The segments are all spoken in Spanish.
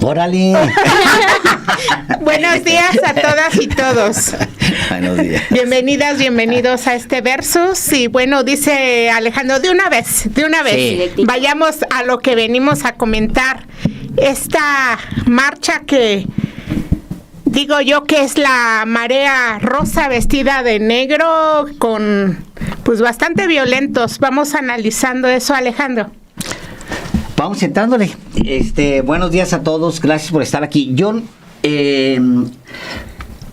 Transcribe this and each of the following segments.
¡Órale! Buenos días a todas y todos. Buenos días. Bienvenidas, bienvenidos a este Versus. Y bueno, dice Alejandro, de una vez, Sí. vayamos a lo que venimos a comentar. Esta marcha que digo yo que es la marea rosa vestida de negro con pues bastante violentos. Vamos analizando eso, Alejandro. Vamos entrándole. Buenos días a todos, gracias por estar aquí. Yo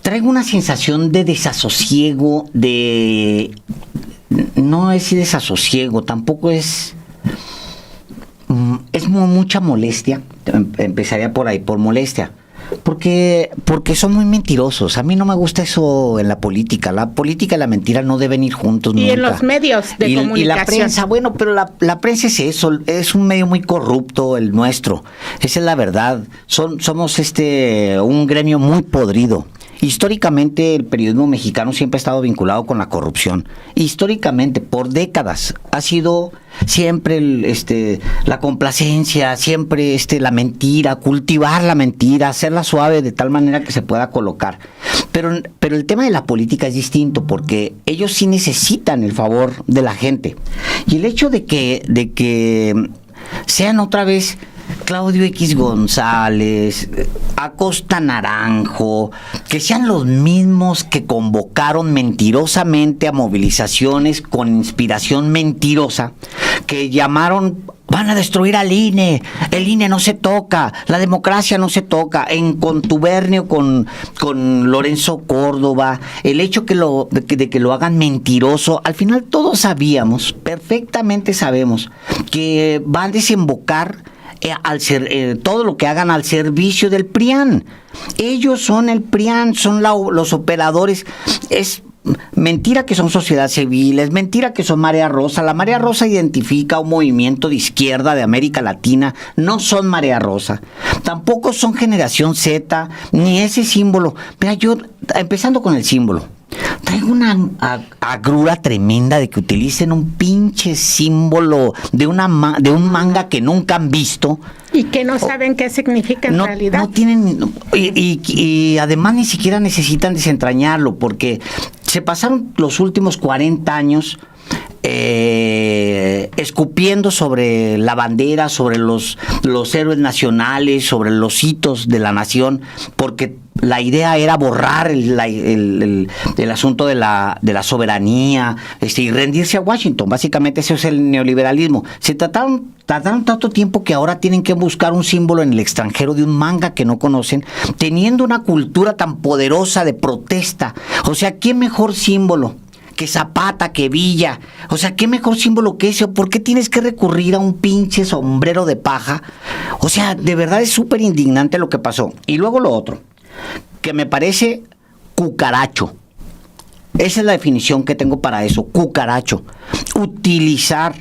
traigo una sensación de desasosiego, no es desasosiego, tampoco es mucha molestia. Empezaría por ahí, por molestia. Porque son muy mentirosos. A mí no me gusta eso en la política. La política y la mentira no deben ir juntos nunca. Y en los medios de comunicación. Y la prensa, bueno, pero la prensa es eso, es un medio muy corrupto el nuestro. Esa es la verdad. Somos un gremio muy podrido. Históricamente el periodismo mexicano siempre ha estado vinculado con la corrupción. Históricamente, por décadas, ha sido siempre la complacencia, siempre la mentira, cultivar la mentira, hacerla suave de tal manera que se pueda colocar. Pero el tema de la política es distinto, porque ellos sí necesitan el favor de la gente. Y el hecho de que sean otra vez Claudio X González, Acosta Naranjo, que sean los mismos que convocaron mentirosamente a movilizaciones con inspiración mentirosa, que llamaron, van a destruir al INE, el INE no se toca, la democracia no se toca, en contubernio con Lorenzo Córdoba, el hecho de que lo hagan mentiroso, al final todos sabíamos, perfectamente sabemos, que van a desembocar todo lo que hagan al servicio del PRIAN. Ellos son el PRIAN, son los operadores. Es mentira que son sociedad civil, es mentira que son Marea Rosa. La Marea Rosa identifica un movimiento de izquierda de América Latina, no son Marea Rosa. Tampoco son Generación Z, ni ese símbolo. Mira, yo, empezando con el símbolo, traigo una agrura tremenda de que utilicen un pinche símbolo de un manga que nunca han visto. Y que no saben qué significa en realidad. No tienen, y además ni siquiera necesitan desentrañarlo, porque se pasaron los últimos 40 años escupiendo sobre la bandera, sobre los héroes nacionales, sobre los hitos de la nación, porque la idea era borrar el asunto de la soberanía, y rendirse a Washington. Básicamente eso es el neoliberalismo. Tardaron tanto tiempo que ahora tienen que buscar un símbolo en el extranjero de un manga que no conocen, teniendo una cultura tan poderosa de protesta. O sea, ¿qué mejor símbolo que Zapata, que Villa? O sea, ¿qué mejor símbolo que ese? ¿Por qué tienes que recurrir a un pinche sombrero de paja? O sea, de verdad es súper indignante lo que pasó. Y luego lo otro, que me parece cucaracho. Esa es la definición que tengo para eso, cucaracho. Utilizar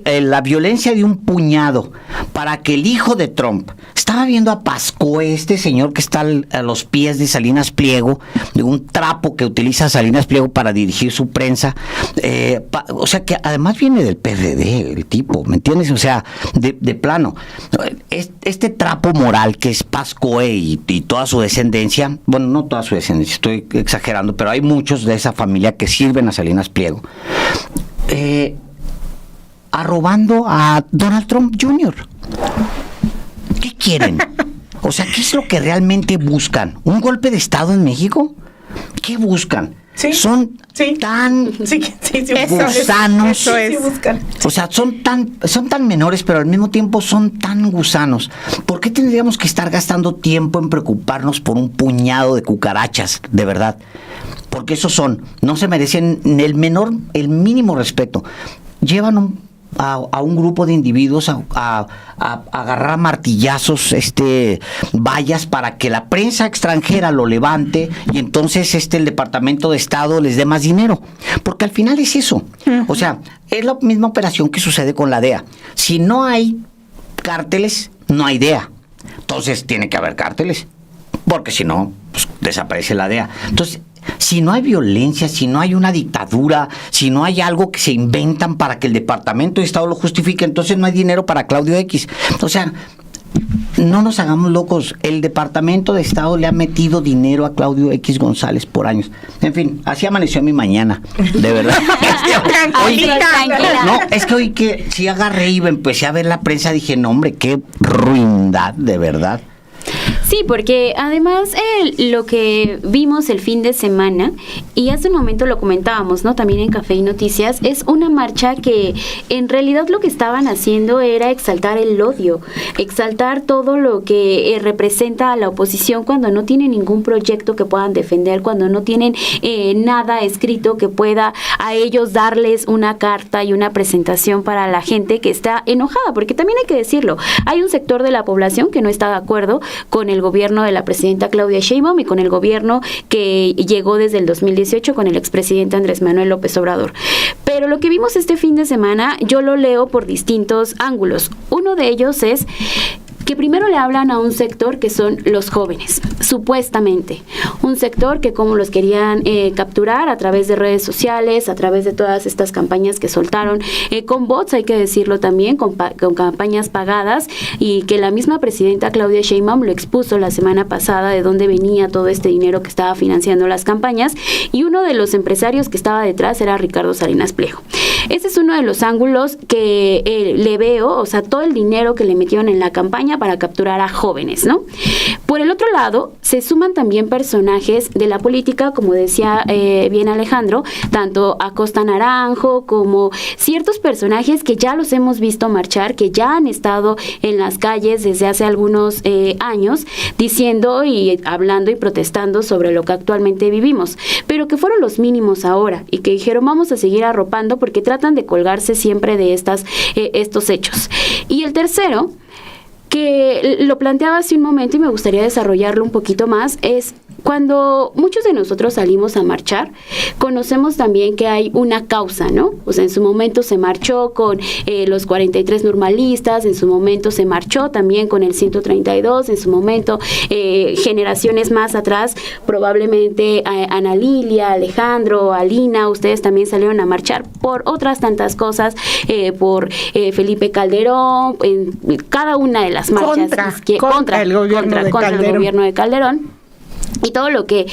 la violencia de un puñado para que el hijo de Trump, estaba viendo a Pascoe, este señor que está a los pies de Salinas Pliego, de un trapo que utiliza Salinas Pliego para dirigir su prensa, o sea que además viene del PRD el tipo, ¿me entiendes? O sea, de plano, este trapo moral que es Pascoe y toda su descendencia, bueno, no toda su descendencia, estoy exagerando, pero hay muchos de esa familia que sirven a Salinas Pliego, arrobando a Donald Trump Jr. ¿Qué quieren? O sea, ¿qué es lo que realmente buscan? ¿Un golpe de Estado en México? ¿Qué buscan? Sí, son tan gusanos. Eso es. O sea, son tan menores, pero al mismo tiempo son tan gusanos. ¿Por qué tendríamos que estar gastando tiempo en preocuparnos por un puñado de cucarachas, de verdad? Porque esos no se merecen el mínimo respeto. Llevan a un grupo de individuos a agarrar martillazos vallas para que la prensa extranjera lo levante y entonces el Departamento de Estado les dé más dinero, porque al final es eso. O sea, es la misma operación que sucede con la DEA. Si no hay cárteles, no hay DEA. Entonces tiene que haber cárteles, porque si no, pues, desaparece la DEA. Entonces, si no hay violencia, si no hay una dictadura, si no hay algo que se inventan para que el Departamento de Estado lo justifique, entonces no hay dinero para Claudio X. O sea, no nos hagamos locos. El Departamento de Estado le ha metido dinero a Claudio X González por años. En fin, así amaneció mi mañana, de verdad. Hoy, no, es que hoy que sí agarré y empecé a ver la prensa, dije, no hombre, qué ruindad, de verdad. Sí, porque además lo que vimos el fin de semana, y hace un momento lo comentábamos, ¿no? También en Café y Noticias, es una marcha que en realidad lo que estaban haciendo era exaltar el odio, exaltar todo lo que representa a la oposición cuando no tienen ningún proyecto que puedan defender, cuando no tienen nada escrito que pueda a ellos darles una carta y una presentación para la gente que está enojada, porque también hay que decirlo, hay un sector de la población que no está de acuerdo con el gobierno de la presidenta Claudia Sheinbaum y con el gobierno que llegó desde el 2018 con el expresidente Andrés Manuel López Obrador. Pero lo que vimos este fin de semana, yo lo leo por distintos ángulos. Uno de ellos es que primero le hablan a un sector que son los jóvenes, supuestamente. Un sector que como los querían capturar a través de redes sociales, a través de todas estas campañas que soltaron con bots, hay que decirlo también, con campañas pagadas, y que la misma presidenta Claudia Sheinbaum lo expuso la semana pasada de dónde venía todo este dinero que estaba financiando las campañas, y uno de los empresarios que estaba detrás era Ricardo Salinas Pliego. Ese es uno de los ángulos que le veo, o sea, todo el dinero que le metieron en la campaña para capturar a jóvenes, ¿no? Por el otro lado, se suman también personajes de la política, como decía bien Alejandro, tanto Acosta Naranjo como ciertos personajes que ya los hemos visto marchar, que ya han estado en las calles desde hace algunos años, diciendo y hablando y protestando sobre lo que actualmente vivimos, pero que fueron los mínimos ahora y que dijeron vamos a seguir arropando porque tratan de colgarse siempre de estos hechos. Y el tercero, que lo planteaba hace un momento y me gustaría desarrollarlo un poquito más, es cuando muchos de nosotros salimos a marchar, conocemos también que hay una causa, ¿no? O sea, en su momento se marchó con los 43 normalistas, en su momento se marchó también con el 132, en su momento generaciones más atrás, probablemente Ana Lilia, Alejandro, Alina, ustedes también salieron a marchar por otras tantas cosas, por Felipe Calderón, en cada una de las marchas contra el gobierno de Calderón. Y todo lo que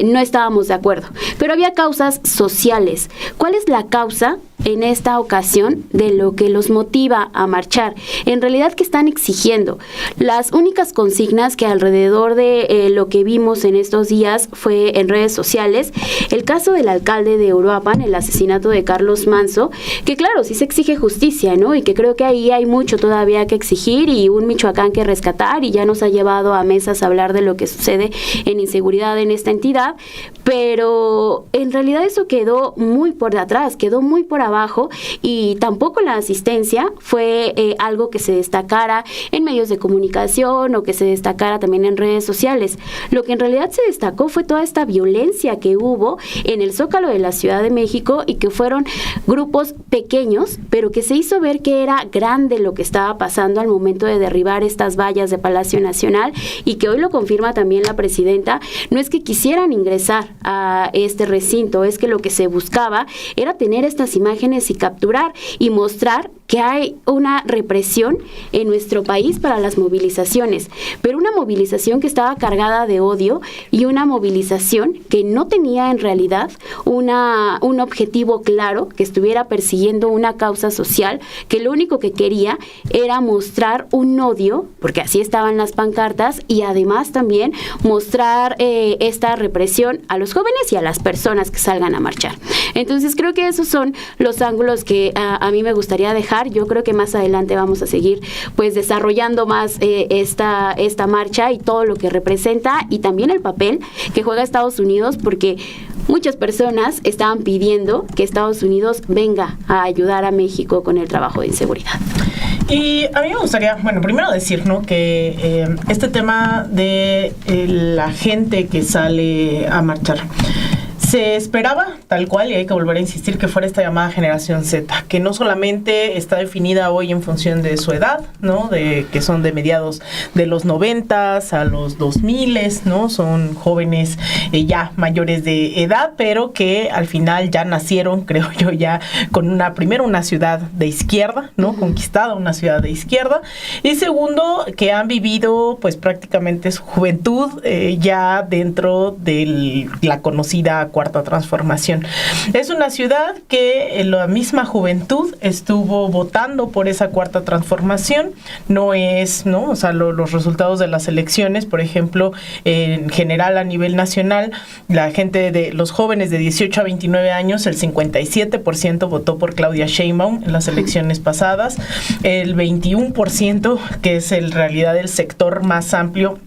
no estábamos de acuerdo. Pero había causas sociales. ¿Cuál es la causa en esta ocasión de lo que los motiva a marchar? En realidad, ¿qué están exigiendo? Las únicas consignas que alrededor de lo que vimos en estos días fue en redes sociales, el caso del alcalde de Uruapan, el asesinato de Carlos Manso, que claro, sí se exige justicia, ¿no? Y que creo que ahí hay mucho todavía que exigir y un Michoacán que rescatar, y ya nos ha llevado a mesas a hablar de lo que sucede en inseguridad en esta entidad, pero en realidad eso quedó muy por atrás, quedó muy por abajo, y tampoco la asistencia fue algo que se destacara en medios de comunicación o que se destacara también en redes sociales. Lo que en realidad se destacó fue toda esta violencia que hubo en el Zócalo de la Ciudad de México, y que fueron grupos pequeños, pero que se hizo ver que era grande lo que estaba pasando al momento de derribar estas vallas de Palacio Nacional, y que hoy lo confirma también la presidenta. No es que quisieran ingresar a este recinto, es que lo que se buscaba era tener estas imágenes y capturar y mostrar que hay una represión en nuestro país para las movilizaciones, pero una movilización que estaba cargada de odio y una movilización que no tenía en realidad un objetivo claro, que estuviera persiguiendo una causa social, que lo único que quería era mostrar un odio, porque así estaban las pancartas, y además también mostrar esta represión a los jóvenes y a las personas que salgan a marchar. Entonces creo que esos son los ángulos que a mí me gustaría dejar. Yo creo que más adelante vamos a seguir pues desarrollando más esta marcha y todo lo que representa, y también el papel que juega Estados Unidos, porque muchas personas estaban pidiendo que Estados Unidos venga a ayudar a México con el trabajo de inseguridad. Y a mí me gustaría, bueno, primero decir, ¿no?, que este tema de la gente que sale a marchar, Se esperaba, tal cual, y hay que volver a insistir, que fuera esta llamada generación Z, que no solamente está definida hoy en función de su edad, ¿no? Que son de mediados de los 90s a los 2000s, ¿no? Son jóvenes ya mayores de edad, pero que al final ya nacieron, creo yo, ya con primero una ciudad de izquierda, ¿no? Conquistada, una ciudad de izquierda, y segundo, que han vivido pues prácticamente su juventud ya dentro de la conocida Cuarta Transformación. Es una ciudad que la misma juventud estuvo votando por esa Cuarta Transformación. No es, ¿no? O sea, los resultados de las elecciones, por ejemplo, en general a nivel nacional, la gente de los jóvenes de 18 a 29 años, el 57% votó por Claudia Sheinbaum en las elecciones pasadas, el 21%, que es en realidad el sector más amplio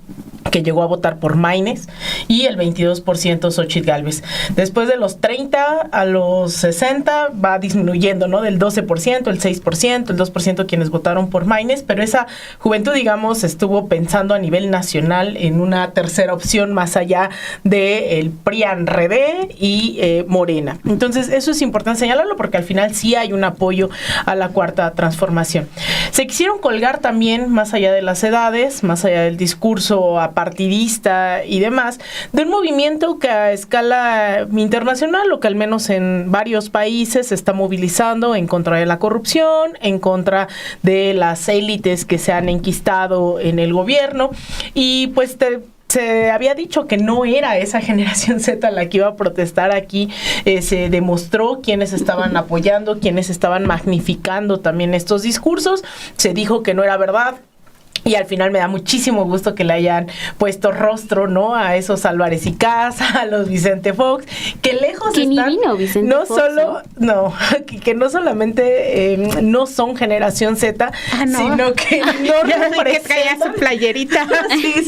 que llegó a votar por Maynes, y el 22% Xóchitl Gálvez. Después de los 30 a los 60 va disminuyendo, ¿no? Del 12%, el 6%, el 2% quienes votaron por Maynes, pero esa juventud, digamos, estuvo pensando a nivel nacional en una tercera opción más allá del PRI-PAN-RD y Morena. Entonces, eso es importante señalarlo porque al final sí hay un apoyo a la Cuarta Transformación. Se quisieron colgar también, más allá de las edades, más allá del discurso partidista y demás, de un movimiento que a escala internacional, o que al menos en varios países se está movilizando en contra de la corrupción, en contra de las élites que se han enquistado en el gobierno, y pues se había dicho que no era esa generación Z la que iba a protestar aquí. Se demostró quiénes estaban apoyando, quiénes estaban magnificando también estos discursos. Se dijo que no era verdad. Y al final me da muchísimo gusto que le hayan puesto rostro, ¿no? A esos Álvarez y Casa, a los Vicente Fox, que lejos que están. Ni vino Vicente no Fox, solo, no, que no solamente no son generación Z, no. Sino que no que traía su playerita.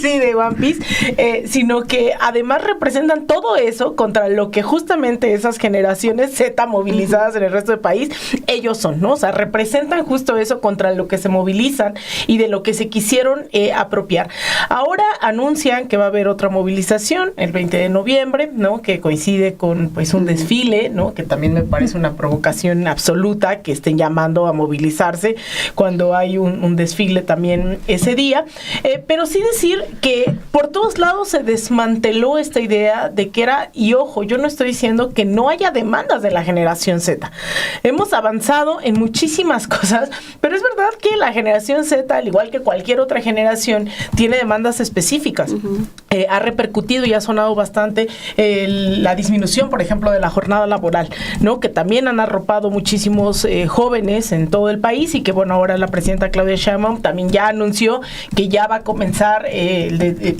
sí, de One Piece, sino que además representan todo eso contra lo que justamente esas generaciones Z movilizadas en el resto del país, ellos son, ¿no? O sea, representan justo eso contra lo que se movilizan y de lo que se quisieron apropiar. Ahora anuncian que va a haber otra movilización el 20 de noviembre, ¿no? Que coincide con pues un desfile, ¿no? Que también me parece una provocación absoluta que estén llamando a movilizarse cuando hay un desfile también ese día. Pero sí decir que por todos lados se desmanteló esta idea de que era, y ojo, yo no estoy diciendo que no haya demandas de la generación Z. Hemos avanzado en muchísimas cosas, pero es verdad que la generación Z, al igual que cualquier otra generación, tiene demandas específicas. Ha repercutido y ha sonado bastante la disminución, por ejemplo, de la jornada laboral, ¿no? Que también han arropado muchísimos jóvenes en todo el país, y que, bueno, ahora la presidenta Claudia Sheinbaum también ya anunció que ya va a comenzar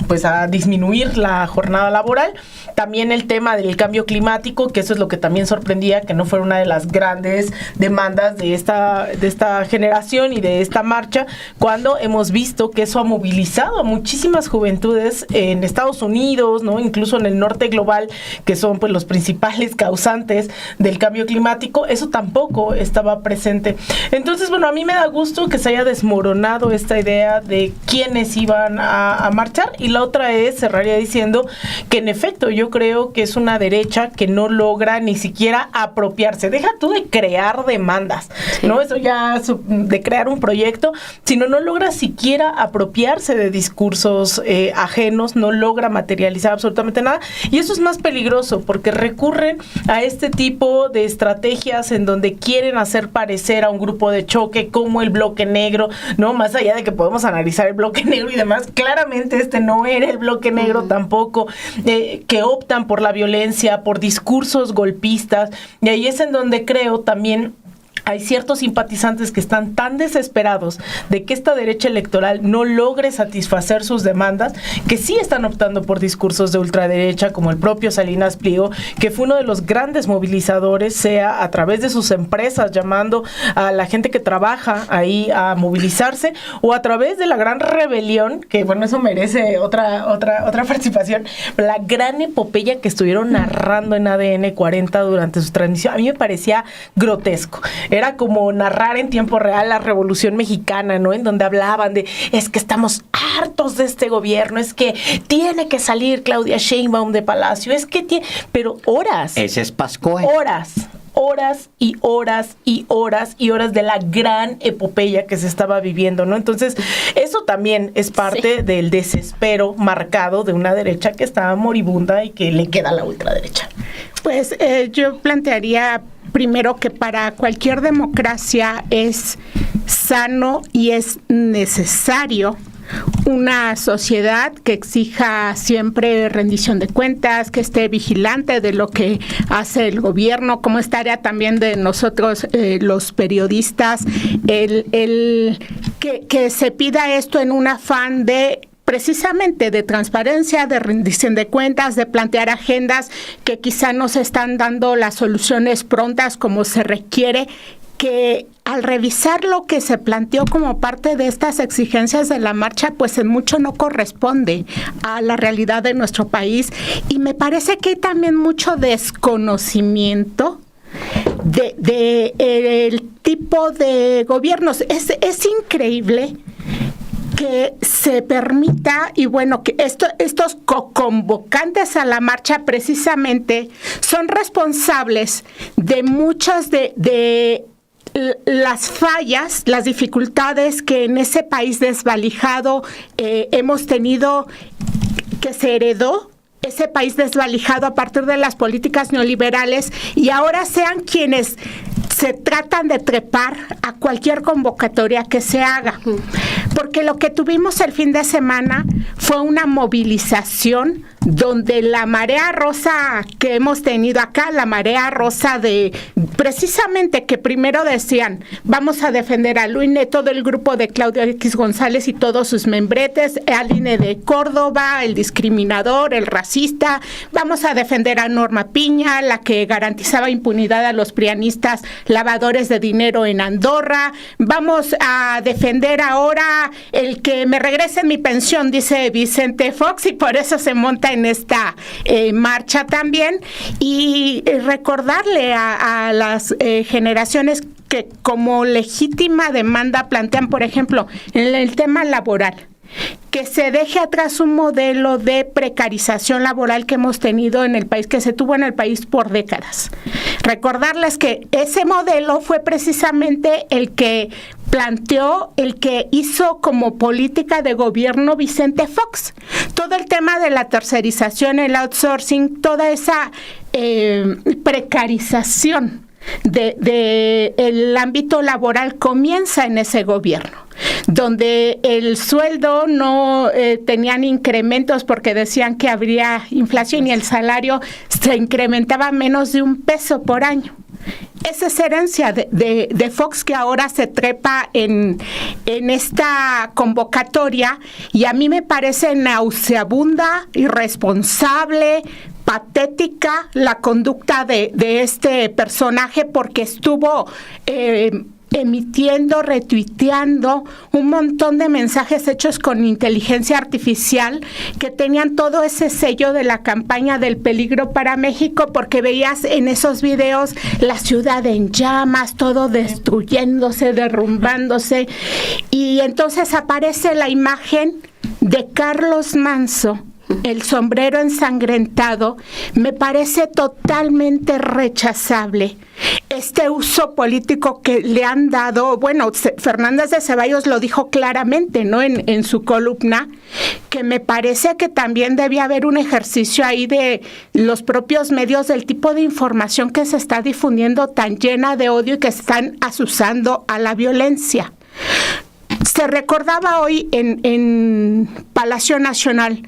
pues a disminuir la jornada laboral. También el tema del cambio climático, que eso es lo que también sorprendía, que no fuera una de las grandes demandas de esta generación y de esta marcha, cuando hemos visto que eso ha movilizado a muchísimas juventudes en Estados Unidos, ¿no? Incluso en el norte global, que son pues los principales causantes del cambio climático. Eso tampoco estaba presente. Entonces, bueno, a mí me da gusto que se haya desmoronado esta idea de quiénes iban a marchar, y la otra es, cerraría diciendo que en efecto yo creo que es una derecha que no logra ni siquiera apropiarse. Deja tú de crear demandas, ¿no? Eso ya de crear un proyecto, sino no logra siquiera apropiarse de discursos ajenos, no logra materializar absolutamente nada, y eso es más peligroso porque recurren a este tipo de estrategias en donde quieren hacer parecer a un grupo de choque como el bloque negro, ¿no? Más allá de que podemos analizar el bloque negro y demás, claramente este no era el bloque negro tampoco, que optan por la violencia, por discursos golpistas, y ahí es en donde creo también hay ciertos simpatizantes que están tan desesperados de que esta derecha electoral no logre satisfacer sus demandas, que sí están optando por discursos de ultraderecha, como el propio Salinas Pliego, que fue uno de los grandes movilizadores, sea a través de sus empresas llamando a la gente que trabaja ahí a movilizarse, o a través de la gran rebelión, que bueno, eso merece otra participación, la gran epopeya que estuvieron narrando en ADN 40 durante su transmisión. A mí me parecía grotesco. Era como narrar en tiempo real la Revolución Mexicana, ¿no? En donde hablaban de, es que estamos hartos de este gobierno, es que tiene que salir Claudia Sheinbaum de Palacio, es que tiene, pero horas. Ese es Pascoe. Horas y horas y horas y horas de la gran epopeya que se estaba viviendo, ¿no? Entonces, eso también es parte del desespero marcado de una derecha que está moribunda y que le queda a la ultraderecha. Pues yo plantearía primero que para cualquier democracia es sano y es necesario una sociedad que exija siempre rendición de cuentas, que esté vigilante de lo que hace el gobierno, como es tarea también de nosotros los periodistas, que se pida esto en un afán de precisamente de transparencia, de rendición de cuentas, de plantear agendas que quizá no se están dando las soluciones prontas como se requiere, que al revisar lo que se planteó como parte de estas exigencias de la marcha, pues en mucho no corresponde a la realidad de nuestro país. Y me parece que hay también mucho desconocimiento de el tipo de gobiernos. Es increíble que se permita, y bueno, que estos convocantes a la marcha precisamente son responsables de muchas de las fallas, las dificultades que en ese país desvalijado hemos tenido, que se heredó ese país desvalijado a partir de las políticas neoliberales, y ahora sean quienes se tratan de trepar a cualquier convocatoria que se haga. Porque lo que tuvimos el fin de semana fue una movilización donde la marea rosa que hemos tenido acá, la marea rosa de precisamente que primero decían, vamos a defender al INE, todo el grupo de Claudio X González y todos sus membretes, al INE de Córdoba, el discriminador, el racista, vamos a defender a Norma Piña, la que garantizaba impunidad a los prianistas lavadores de dinero en Andorra, vamos a defender ahora el que me regresen mi pensión, dice Vicente Fox, y por eso se monta en esta marcha también, y recordarle a las generaciones que como legítima demanda plantean, por ejemplo, en el tema laboral, que se deje atrás un modelo de precarización laboral que hemos tenido en el país, que se tuvo en el país por décadas. Recordarles que ese modelo fue precisamente el que planteó, el que hizo como política de gobierno Vicente Fox. Todo el tema de la tercerización, el outsourcing, toda esa precarización de el ámbito laboral comienza en ese gobierno, donde el sueldo no tenían incrementos porque decían que habría inflación, y el salario se incrementaba menos de $1 por año. Esa es herencia de Fox, que ahora se trepa en esta convocatoria, y a mí me parece nauseabunda, irresponsable, patética la conducta de este personaje, porque estuvo emitiendo, retuiteando un montón de mensajes hechos con inteligencia artificial que tenían todo ese sello de la campaña del peligro para México, porque veías en esos videos la ciudad en llamas, todo destruyéndose, derrumbándose, y entonces aparece la imagen de Carlos Manzo, el sombrero ensangrentado. Me parece totalmente rechazable este uso político que le han dado. Bueno, Fernández de Ceballos lo dijo claramente, ¿no? En su columna, que me parece que también debía haber un ejercicio ahí de los propios medios, del tipo de información que se está difundiendo tan llena de odio y que están asusando a la violencia. Se recordaba hoy en Palacio Nacional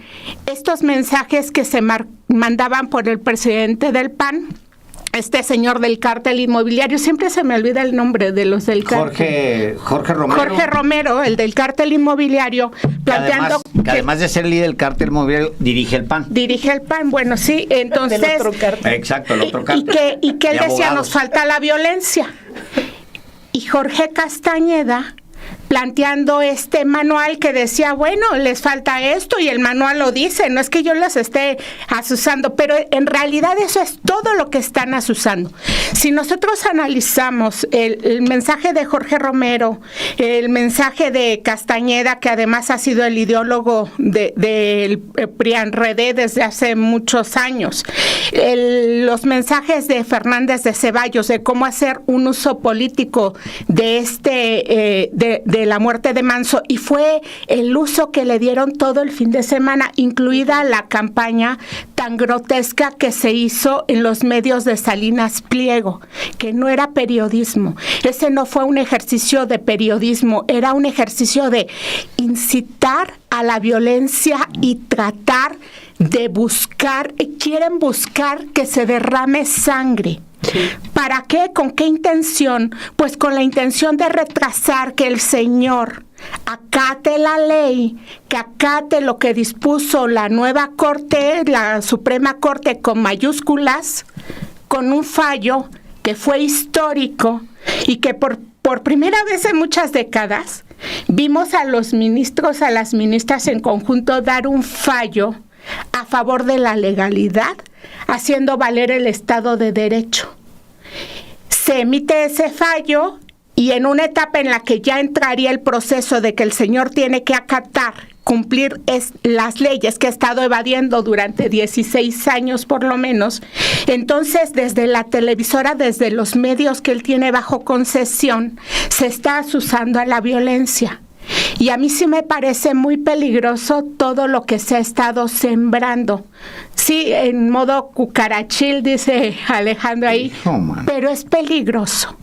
estos mensajes que se mandaban por el presidente del PAN, este señor del cártel inmobiliario, siempre se me olvida el nombre de los del cártel. Jorge Romero. Jorge Romero, el del cártel inmobiliario, planteando que además de ser líder del cártel inmobiliario, dirige el PAN. Dirige el PAN, bueno, sí, entonces... Del otro cártel. Exacto, el otro cártel. Y que él decía, nos falta la violencia. Y Jorge Castañeda planteando este manual que decía, bueno, les falta esto y el manual lo dice, no es que yo los esté asusando, pero en realidad eso es todo lo que están asusando. Si nosotros analizamos el mensaje de Jorge Romero, el mensaje de Castañeda, que además ha sido el ideólogo del PRIAN-RD desde hace muchos años, los mensajes de Fernández de Ceballos de cómo hacer un uso político de de la muerte de Manso, y fue el uso que le dieron todo el fin de semana, incluida la campaña tan grotesca que se hizo en los medios de Salinas Pliego, que no era periodismo. Ese no fue un ejercicio de periodismo, era un ejercicio de incitar a la violencia y tratar de quieren buscar que se derrame sangre. Sí. ¿Para qué? ¿Con qué intención? Pues con la intención de retrasar que el señor acate la ley, que acate lo que dispuso la nueva Corte, la Suprema Corte con mayúsculas, con un fallo que fue histórico y que por primera vez en muchas décadas vimos a los ministros, a las ministras en conjunto dar un fallo a favor de la legalidad, haciendo valer el Estado de Derecho. Se emite ese fallo y en una etapa en la que ya entraría el proceso de que el señor tiene que acatar, cumplir las leyes que ha estado evadiendo durante 16 años por lo menos, entonces desde la televisora, desde los medios que él tiene bajo concesión, se está asusando a la violencia. Y a mí sí me parece muy peligroso todo lo que se ha estado sembrando. Sí, en modo cucarachil, dice Alejandro ahí, pero es peligroso.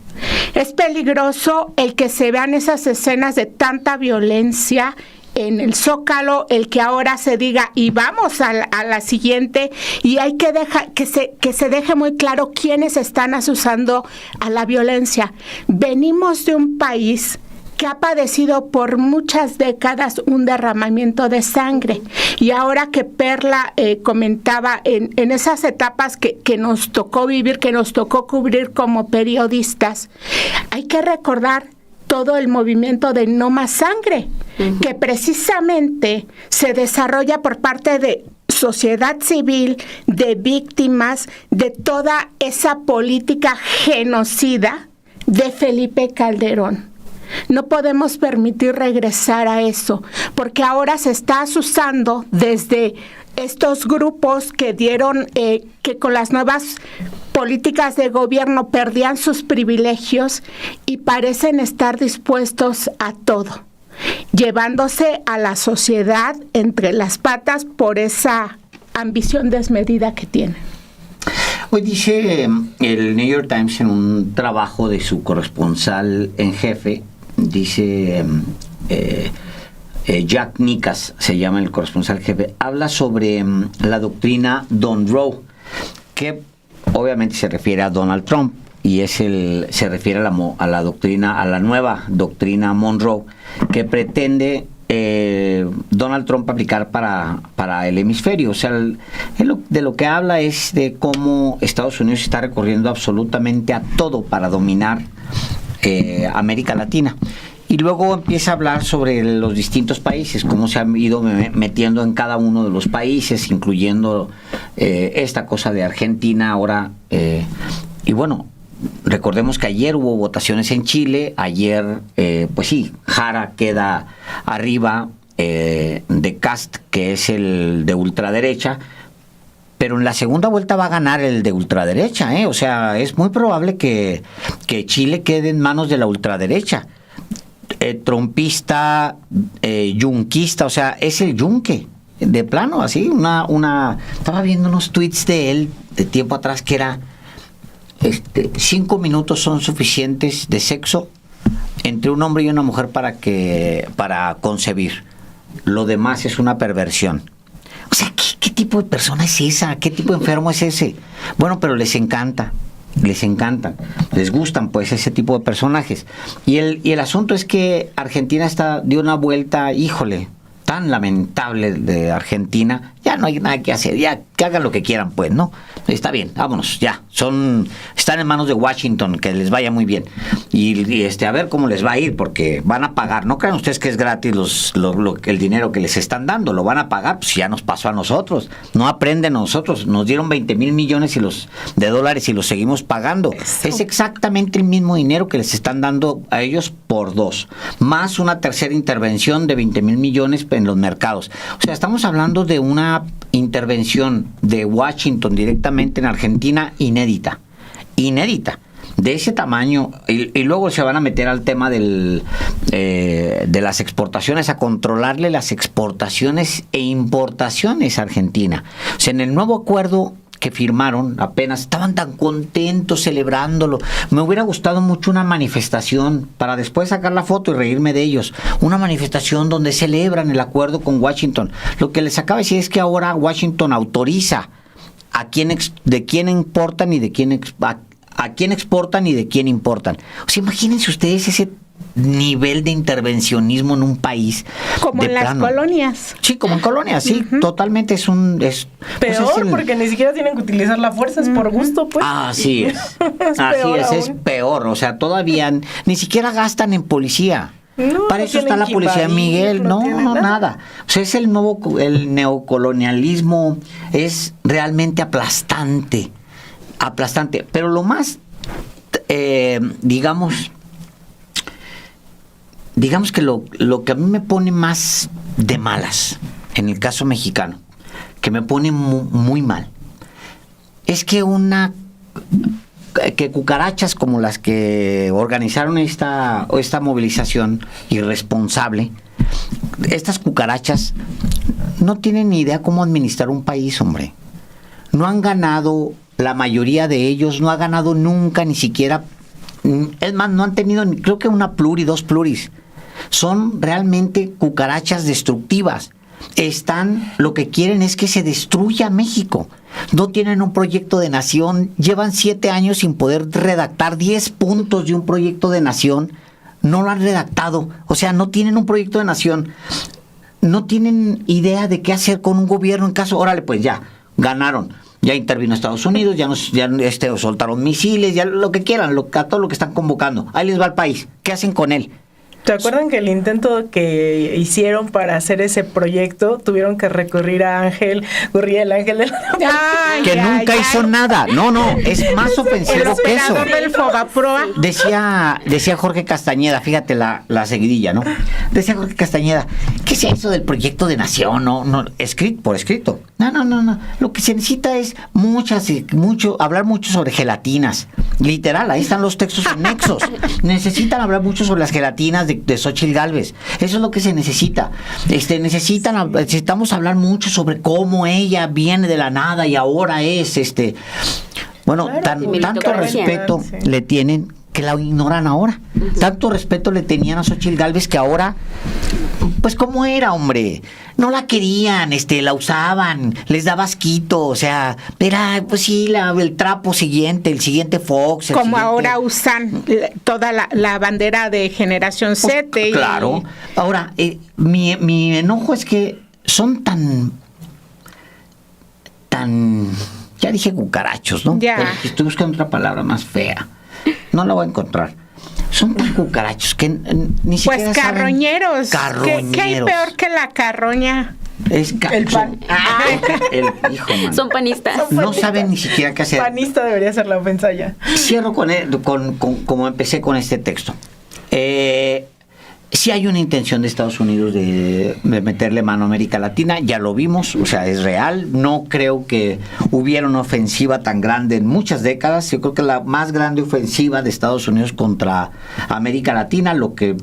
Es peligroso el que se vean esas escenas de tanta violencia en el Zócalo, el que ahora se diga y vamos a la siguiente, y hay que dejar que se deje muy claro quiénes están asusando a la violencia. Venimos de un país que ha padecido por muchas décadas un derramamiento de sangre. Y ahora que Perla comentaba en esas etapas que nos tocó vivir, que nos tocó cubrir como periodistas, hay que recordar todo el movimiento de No Más Sangre, que precisamente se desarrolla por parte de sociedad civil, de víctimas, de toda esa política genocida de Felipe Calderón. No podemos permitir regresar a eso, porque ahora se está asusando desde estos grupos que dieron, que con las nuevas políticas de gobierno perdían sus privilegios y parecen estar dispuestos a todo, llevándose a la sociedad entre las patas por esa ambición desmedida que tienen. Hoy dice el New York Times en un trabajo de su corresponsal en jefe, dice Jack Nicas, se llama el corresponsal jefe, habla sobre la doctrina Don't Row, que obviamente se refiere a Donald Trump, y se refiere a la doctrina, a la nueva doctrina Monroe, que pretende Donald Trump aplicar para el hemisferio. O sea, de lo que habla es de cómo Estados Unidos está recurriendo absolutamente a todo para dominar América Latina. Y luego empieza a hablar sobre los distintos países, cómo se han ido metiendo en cada uno de los países, incluyendo esta cosa de Argentina ahora. Y bueno, recordemos que ayer hubo votaciones en Chile. Ayer, pues sí, Jara queda arriba de Kast, que es el de ultraderecha. Pero en la segunda vuelta va a ganar el de ultraderecha, ¿eh? O sea, es muy probable que Chile quede en manos de la ultraderecha. Trumpista, yunquista, o sea, es el yunque, de plano, así, estaba viendo unos tweets de él de tiempo atrás que era 5 minutos son suficientes de sexo entre un hombre y una mujer para concebir. Lo demás es una perversión. O sea, ¿qué tipo de persona es esa? ¿Qué tipo de enfermo es ese? Bueno, pero les encantan, les gustan pues ese tipo de personajes. Y el asunto es que Argentina dio una vuelta, híjole, tan lamentable de Argentina, ya no hay nada que hacer, ya que hagan lo que quieran, pues, ¿no? Está bien, vámonos, ya. Están en manos de Washington, que les vaya muy bien. Y a ver cómo les va a ir, porque van a pagar. No crean ustedes que es gratis el dinero que les están dando, lo van a pagar, pues ya nos pasó a nosotros. No aprenden a nosotros, nos dieron 20,000 millones de dólares y los seguimos pagando. Eso. Es exactamente el mismo dinero que les están dando a ellos por 2, más una tercera intervención de 20,000 millones en los mercados. O sea, estamos hablando de una intervención de Washington directamente en Argentina inédita, de ese tamaño, y luego se van a meter al tema de las exportaciones, a controlarle las exportaciones e importaciones a Argentina. O sea, en el nuevo acuerdo que firmaron apenas, estaban tan contentos celebrándolo. Me hubiera gustado mucho una manifestación para después sacar la foto y reírme de ellos. Una manifestación donde celebran el acuerdo con Washington. Lo que les acabo de decir es que ahora Washington autoriza de quién importan y de quién a quién exportan y de quién importan. O sea, imagínense ustedes ese nivel de intervencionismo en un país. Como en las colonias. Sí, como en colonias, sí, totalmente es peor, porque ni siquiera tienen que utilizar la fuerza, es por gusto, pues. Así es. Es peor. O sea, todavía ni siquiera gastan en policía. No, para eso está la policía Miguel, no, nada. O sea, es el neocolonialismo, es realmente aplastante. Pero lo más, digamos que lo que a mí me pone más de malas, en el caso mexicano, que me pone muy mal, es que cucarachas como las que organizaron esta movilización irresponsable, estas cucarachas no tienen ni idea cómo administrar un país, hombre. No han ganado, la mayoría de ellos no ha ganado nunca, ni siquiera, es más, no han tenido ni creo que una pluri, 2 pluris. Son realmente cucarachas destructivas. Lo que quieren es que se destruya México. No tienen un proyecto de nación. Llevan 7 años sin poder redactar 10 puntos de un proyecto de nación. No lo han redactado. O sea, no tienen un proyecto de nación. No tienen idea de qué hacer con un gobierno en caso. Órale, pues ya, ganaron. Ya intervino Estados Unidos, ya soltaron misiles, ya lo que quieran, a todo lo que están convocando. Ahí les va el país. ¿Qué hacen con él? ¿Te acuerdan que el intento que hicieron para hacer ese proyecto tuvieron que recurrir a Ángel Gurría, el ángel de la que nunca hizo nada? No, es más ofensivo que eso. Del Fobaproa. Decía Jorge Castañeda, fíjate la seguidilla, ¿no? Decía Jorge Castañeda, ¿qué es eso del proyecto de nación? No, por escrito. No. Lo que se necesita es hablar mucho sobre gelatinas. Literal, ahí están los textos anexos. Necesitan hablar mucho sobre las gelatinas de Xóchitl Gálvez. Eso es lo que se necesita. Necesitamos hablar mucho sobre cómo ella viene de la nada y ahora es bueno, claro, tanto respeto le tienen que la ignoran ahora. Tanto respeto le tenían a Xóchitl Gálvez que ahora, pues ¿cómo era, hombre? No la querían, la usaban, les daba asquito, o sea, era, pues sí, el trapo siguiente, el siguiente Fox. Como ahora usan toda la bandera de Generación Z. Pues, claro. Ahora, mi enojo es que son tan, ya dije cucarachos, ¿no? Ya. Pero estoy buscando otra palabra más fea. No la voy a encontrar. Son tan cucarachos que ni siquiera pues carroñeros. ¿Qué hay peor que la carroña? El pan. Hijo, man. Son panistas. No saben ni siquiera qué hacer. Panista debería ser la ofensa ya. Cierro con como empecé con este texto. Sí hay una intención de Estados Unidos de meterle mano a América Latina, ya lo vimos, o sea, es real. No creo que hubiera una ofensiva tan grande en muchas décadas. Yo creo que la más grande ofensiva de Estados Unidos contra América Latina, lo que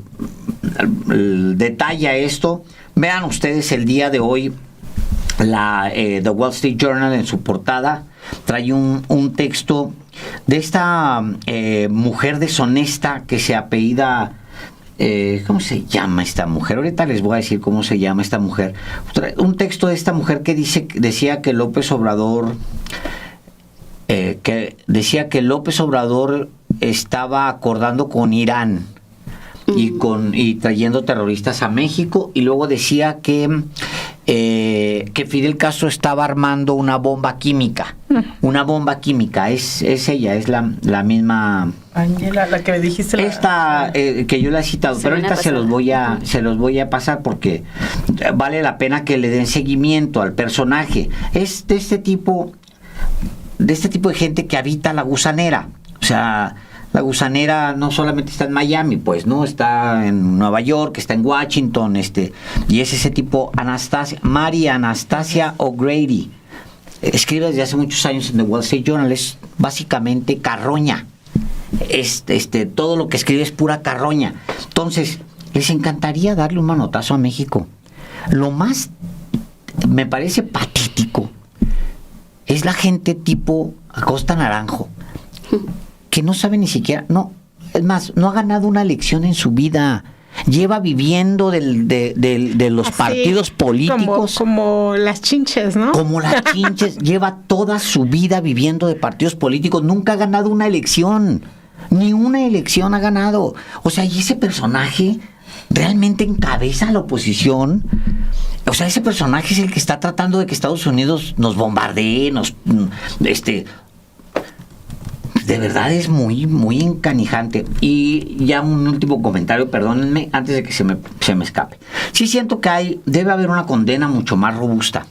detalla esto, vean ustedes el día de hoy, The Wall Street Journal en su portada trae un texto de esta mujer deshonesta que se apellida... ¿cómo se llama esta mujer? Ahorita les voy a decir cómo se llama esta mujer. Un texto de esta mujer que decía que López Obrador estaba acordando con Irán y trayendo terroristas a México, y luego decía que que Fidel Castro estaba armando una bomba química. Una bomba química, es ella, es la misma... Ángela, la que me dijiste. Esta que yo la he citado, pero ahorita se los voy a pasar porque vale la pena que le den seguimiento al personaje. Es de este tipo de gente que habita la Gusanera. O sea, la Gusanera no solamente está en Miami, pues, ¿no? Está en Nueva York, está en Washington, y es ese tipo María Anastasia O'Grady. Escribe desde hace muchos años en The Wall Street Journal, es básicamente carroña. Todo lo que escribe es pura carroña. Entonces, les encantaría darle un manotazo a México. Lo más me parece patético es la gente tipo Acosta Naranjo, que no sabe ni siquiera, es más, no ha ganado una elección en su vida. Lleva viviendo de los partidos políticos. Como las chinches, ¿no? Como las chinches. Lleva toda su vida viviendo de partidos políticos. Nunca ha ganado una elección. Ni una elección ha ganado. O sea, y ese personaje realmente encabeza la oposición. O sea, ese personaje es el que está tratando de que Estados Unidos nos bombardee, de verdad es muy, muy encanijante. Y ya un último comentario, perdónenme, antes de que se me escape. Sí siento que debe haber una condena mucho más robusta.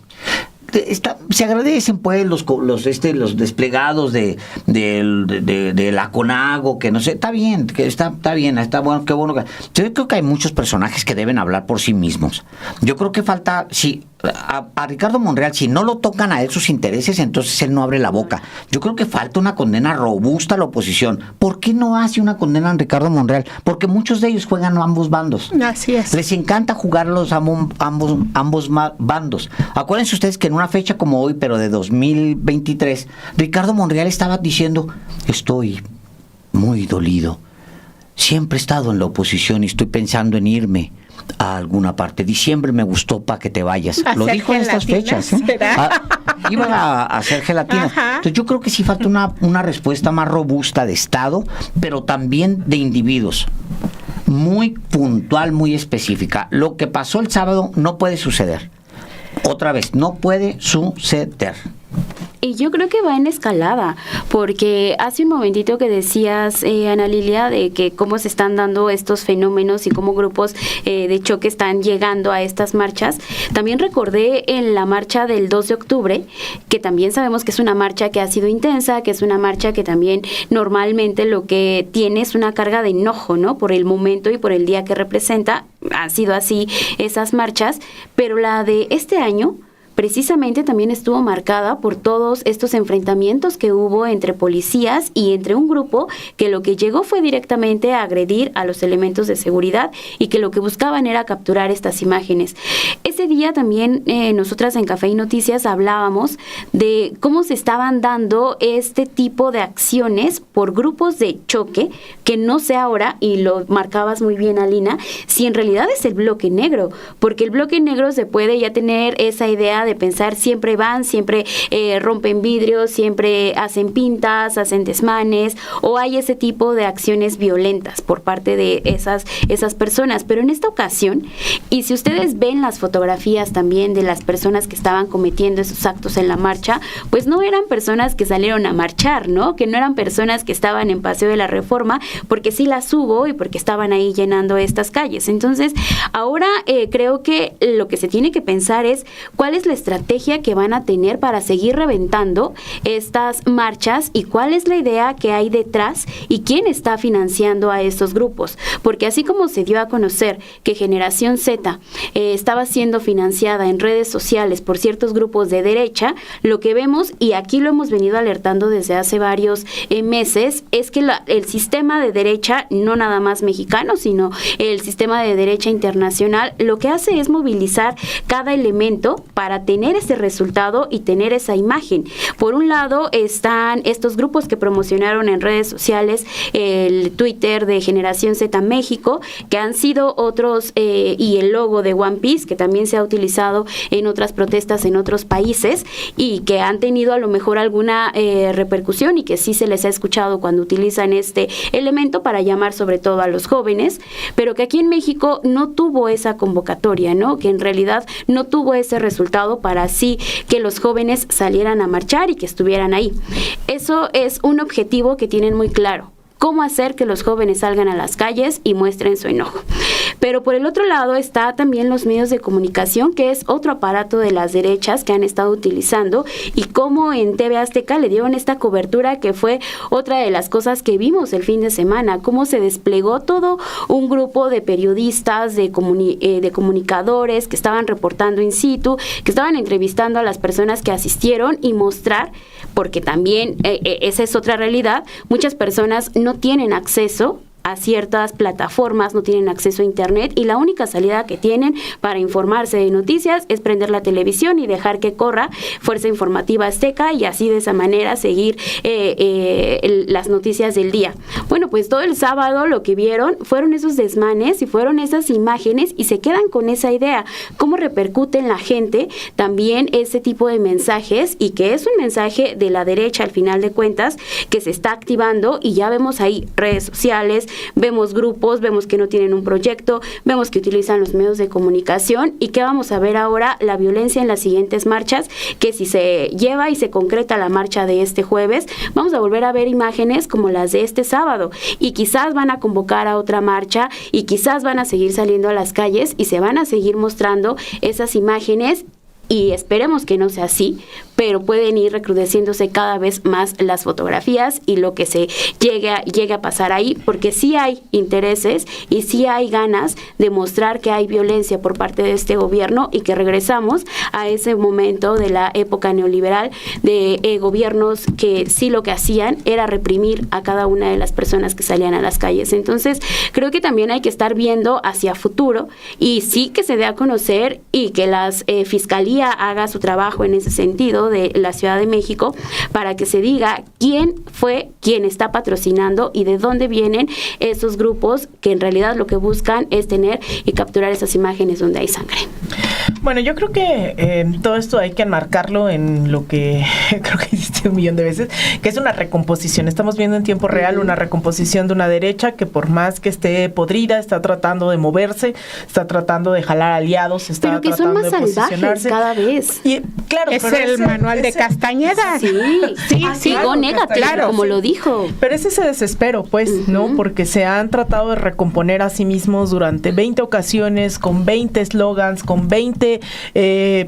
Se agradecen pues los desplegados de la CONAGO, que no sé, está bien, está bueno, qué bueno. Yo creo que hay muchos personajes que deben hablar por sí mismos. Yo creo que falta, a Ricardo Monreal, si no lo tocan a él sus intereses, entonces él no abre la boca. Yo creo que falta una condena robusta a la oposición. ¿Por qué no hace una condena a Ricardo Monreal? Porque muchos de ellos juegan a ambos bandos. Así es. Les encanta jugar ambos bandos. Acuérdense ustedes que en una fecha como hoy, pero de 2023, Ricardo Monreal estaba diciendo: estoy muy dolido. Siempre he estado en la oposición y estoy pensando en irme a alguna parte. Diciembre me gustó para que te vayas. Lo dijo en estas fechas. Iba a hacer gelatina. Entonces yo creo que sí falta una respuesta más robusta de Estado, pero también de individuos. Muy puntual, muy específica. Lo que pasó el sábado no puede suceder. Otra vez, no puede suceder. Y yo creo que va en escalada, porque hace un momentito que decías, Ana Lilia, de que cómo se están dando estos fenómenos y cómo grupos de choque están llegando a estas marchas. También recordé en la marcha del 2 de octubre, que también sabemos que es una marcha que ha sido intensa, que es una marcha que también normalmente lo que tiene es una carga de enojo, ¿no? Por el momento y por el día que representa. Han sido así esas marchas, pero la de este año precisamente también estuvo marcada por todos estos enfrentamientos que hubo entre policías y entre un grupo que lo que llegó fue directamente a agredir a los elementos de seguridad y que lo que buscaban era capturar estas imágenes. Ese día también nosotras en Café y Noticias hablábamos de cómo se estaban dando este tipo de acciones por grupos de choque, que no sé ahora, y lo marcabas muy bien, Alina, si en realidad es el bloque negro, porque el bloque negro se puede ya tener esa idea de pensar siempre van, siempre rompen vidrios, siempre hacen pintas, hacen desmanes, o hay ese tipo de acciones violentas por parte de esas personas. Pero en esta ocasión, y si ustedes ven las fotografías también de las personas que estaban cometiendo esos actos en la marcha, pues no eran personas que salieron a marchar, ¿no? Que no eran personas que estaban en Paseo de la Reforma, porque sí las hubo y porque estaban ahí llenando estas calles. Entonces, ahora creo que lo que se tiene que pensar es cuál es la estrategia que van a tener para seguir reventando estas marchas y cuál es la idea que hay detrás y quién está financiando a estos grupos. Porque así como se dio a conocer que Generación Z estaba siendo financiada en redes sociales por ciertos grupos de derecha, lo que vemos, y aquí lo hemos venido alertando desde hace varios meses, es que el sistema de derecha, no nada más mexicano, sino el sistema de derecha internacional, lo que hace es movilizar cada elemento para tener ese resultado y tener esa imagen. Por un lado están estos grupos que promocionaron en redes sociales el Twitter de Generación Z México, que han sido otros, y el logo de One Piece, que también se ha utilizado en otras protestas en otros países y que han tenido a lo mejor alguna repercusión y que sí se les ha escuchado cuando utilizan este elemento para llamar sobre todo a los jóvenes, pero que aquí en México no tuvo esa convocatoria, ¿no? Que en realidad no tuvo ese resultado para así que los jóvenes salieran a marchar y que estuvieran ahí. Eso es un objetivo que tienen muy claro. Cómo hacer que los jóvenes salgan a las calles y muestren su enojo. Pero por el otro lado está también los medios de comunicación, que es otro aparato de las derechas que han estado utilizando, y cómo en TV Azteca le dieron esta cobertura, que fue otra de las cosas que vimos el fin de semana, cómo se desplegó todo un grupo de periodistas, de comunicadores que estaban reportando in situ, que estaban entrevistando a las personas que asistieron y mostrar, porque también esa es otra realidad, muchas personas no tienen acceso a ciertas plataformas, no tienen acceso a internet, y la única salida que tienen para informarse de noticias es prender la televisión y dejar que corra Fuerza Informativa Azteca, y así de esa manera seguir las noticias del día. Bueno, pues todo el sábado lo que vieron fueron esos desmanes y fueron esas imágenes, y se quedan con esa idea, cómo repercute en la gente también ese tipo de mensajes, y que es un mensaje de la derecha al final de cuentas que se está activando, y ya vemos ahí redes sociales, vemos grupos, vemos que no tienen un proyecto, vemos que utilizan los medios de comunicación. ¿Y qué vamos a ver ahora? La violencia en las siguientes marchas, que si se lleva y se concreta la marcha de este jueves, vamos a volver a ver imágenes como las de este sábado, y quizás van a convocar a otra marcha, y quizás van a seguir saliendo a las calles y se van a seguir mostrando esas imágenes, y esperemos que no sea así, pero pueden ir recrudeciéndose cada vez más las fotografías y lo que se llegue a pasar ahí, porque sí hay intereses y sí hay ganas de mostrar que hay violencia por parte de este gobierno, y que regresamos a ese momento de la época neoliberal de gobiernos que sí lo que hacían era reprimir a cada una de las personas que salían a las calles. Entonces creo que también hay que estar viendo hacia futuro, y sí que se dé a conocer y que las fiscalías haga su trabajo en ese sentido de la Ciudad de México, para que se diga quién fue quien está patrocinando y de dónde vienen esos grupos que en realidad lo que buscan es tener y capturar esas imágenes donde hay sangre. Bueno, yo creo que todo esto hay que enmarcarlo en lo que creo que hiciste 1,000,000 de veces, que es una recomposición. Estamos viendo en tiempo real una recomposición de una derecha que, por más que esté podrida, está tratando de moverse, está tratando de jalar aliados, está pero que tratando son más salvajes cada vez. Y, claro, es el manual de Castañeda. Sí, claro, negativo, como lo dijo. Pero es ese desespero, pues, ¿no? Porque se han tratado de recomponer a sí mismos durante 20 ocasiones, con 20 eslogans, con 20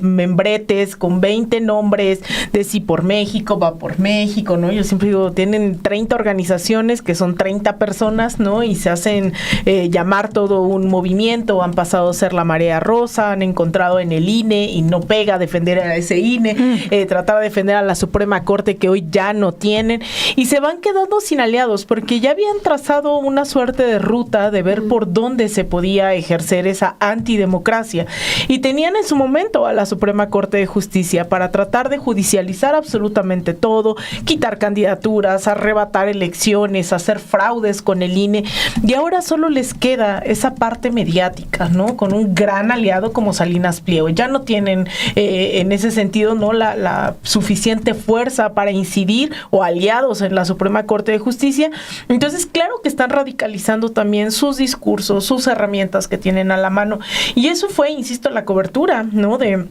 membretes, con 20 nombres de si por México, va por México, ¿no? Yo siempre digo, tienen 30 organizaciones que son 30 personas, ¿no? Y se hacen llamar todo un movimiento, han pasado a ser la Marea Rosa, han encontrado en el INE, y no pega defender a ese INE, tratar de defender a la Suprema Corte, que hoy ya no tienen, y se van quedando sin aliados, porque ya habían trazado una suerte de ruta de ver por dónde se podía ejercer esa antidemocracia, y tenían en su momento a la Suprema Corte de Justicia para tratar de judicializar absolutamente todo, quitar candidaturas, arrebatar elecciones, hacer fraudes con el INE, y ahora solo les queda esa parte mediática, ¿no? Con un gran aliado como Salinas Pliego. Ya no tienen en ese sentido, ¿no?, la suficiente fuerza para incidir, o aliados en la Suprema Corte de Justicia. Entonces, claro que están radicalizando también sus discursos, sus herramientas que tienen a la mano. Y eso fue, insisto, la cobertura, ¿no?, de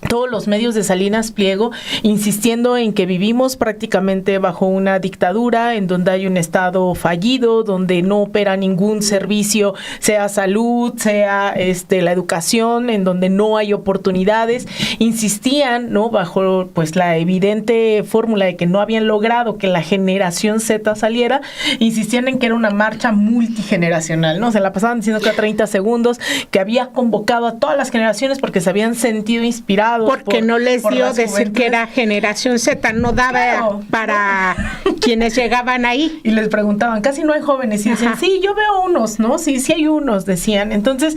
todos los medios de Salinas Pliego, insistiendo en que vivimos prácticamente bajo una dictadura, en donde hay un Estado fallido, donde no opera ningún servicio, sea salud, sea la educación, en donde no hay oportunidades. Insistían, ¿no?, bajo pues la evidente fórmula de que no habían logrado que la generación Z saliera, insistían en que era una marcha multigeneracional, ¿no? Se la pasaban diciendo cada 30 segundos que había convocado a todas las generaciones porque se habían sentido inspirados. Porque no les dio decir que era generación Z, no daba para quienes llegaban ahí. Y les preguntaban, casi no hay jóvenes, y decían, sí, yo veo unos, ¿no? Sí hay unos, decían. Entonces,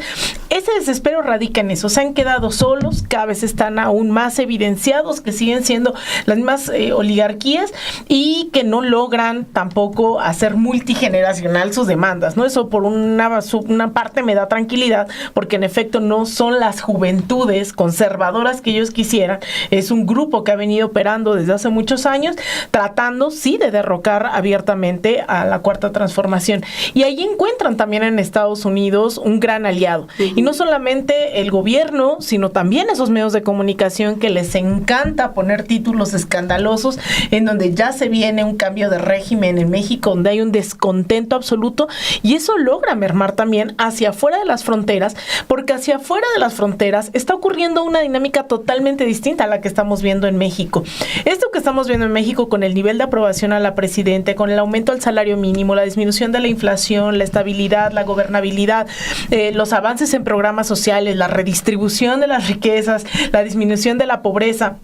ese ese desespero radica en eso, se han quedado solos, cada vez están aún más evidenciados, que siguen siendo las mismas oligarquías y que no logran tampoco hacer multigeneracional sus demandas, ¿no? Eso por una parte me da tranquilidad, porque en efecto no son las juventudes conservadoras que ellos quisieran, es un grupo que ha venido operando desde hace muchos años, tratando sí de derrocar abiertamente a la Cuarta Transformación. Y ahí encuentran también en Estados Unidos un gran aliado. Y no solamente el gobierno, sino también esos medios de comunicación que les encanta poner títulos escandalosos en donde ya se viene un cambio de régimen en México, donde hay un descontento absoluto, y eso logra mermar también hacia afuera de las fronteras, porque hacia afuera de las fronteras está ocurriendo una dinámica totalmente distinta a la que estamos viendo en México. Esto que estamos viendo en México con el nivel de aprobación a la presidenta, con el aumento del salario mínimo, la disminución de la inflación, la estabilidad, la gobernabilidad, los avances en programas sociales, la redistribución de las riquezas, la disminución de la pobreza,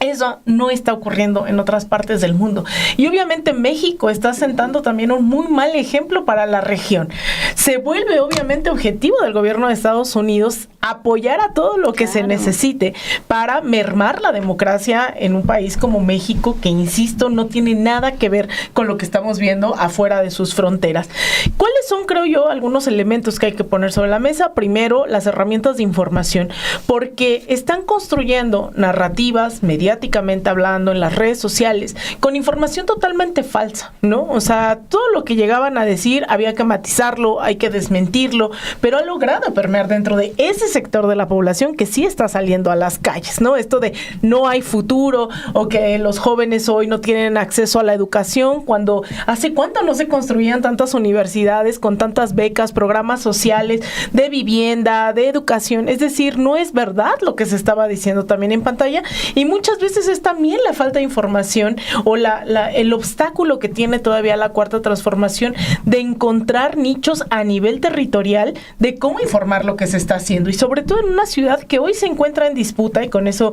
eso no está ocurriendo en otras partes del mundo. Y obviamente México está sentando también un muy mal ejemplo para la región. Se vuelve obviamente objetivo del gobierno de Estados Unidos apoyar a todo lo que se necesite para mermar la democracia en un país como México, que insisto, no tiene nada que ver con lo que estamos viendo afuera de sus fronteras. ¿Cuáles son, creo yo, algunos elementos que hay que poner sobre la mesa? Primero, las herramientas de información, porque están construyendo narrativas mediáticamente hablando en las redes sociales con información totalmente falsa, ¿no? O sea, todo lo que llegaban a decir había que matizarlo, hay que desmentirlo, pero ha logrado permear dentro de ese sector de la población que sí está saliendo a las calles, ¿no? Esto de no hay futuro o que los jóvenes hoy no tienen acceso a la educación, cuando hace cuánto no se construían tantas universidades con tantas becas, programas sociales de vivienda, de educación. Es decir, no es verdad lo que se estaba diciendo también en pantalla, y muchas veces es también la falta de información o el obstáculo que tiene todavía la Cuarta Transformación de encontrar nichos a nivel territorial de cómo informar lo que se está haciendo, y sobre todo en una ciudad que hoy se encuentra en disputa, y con eso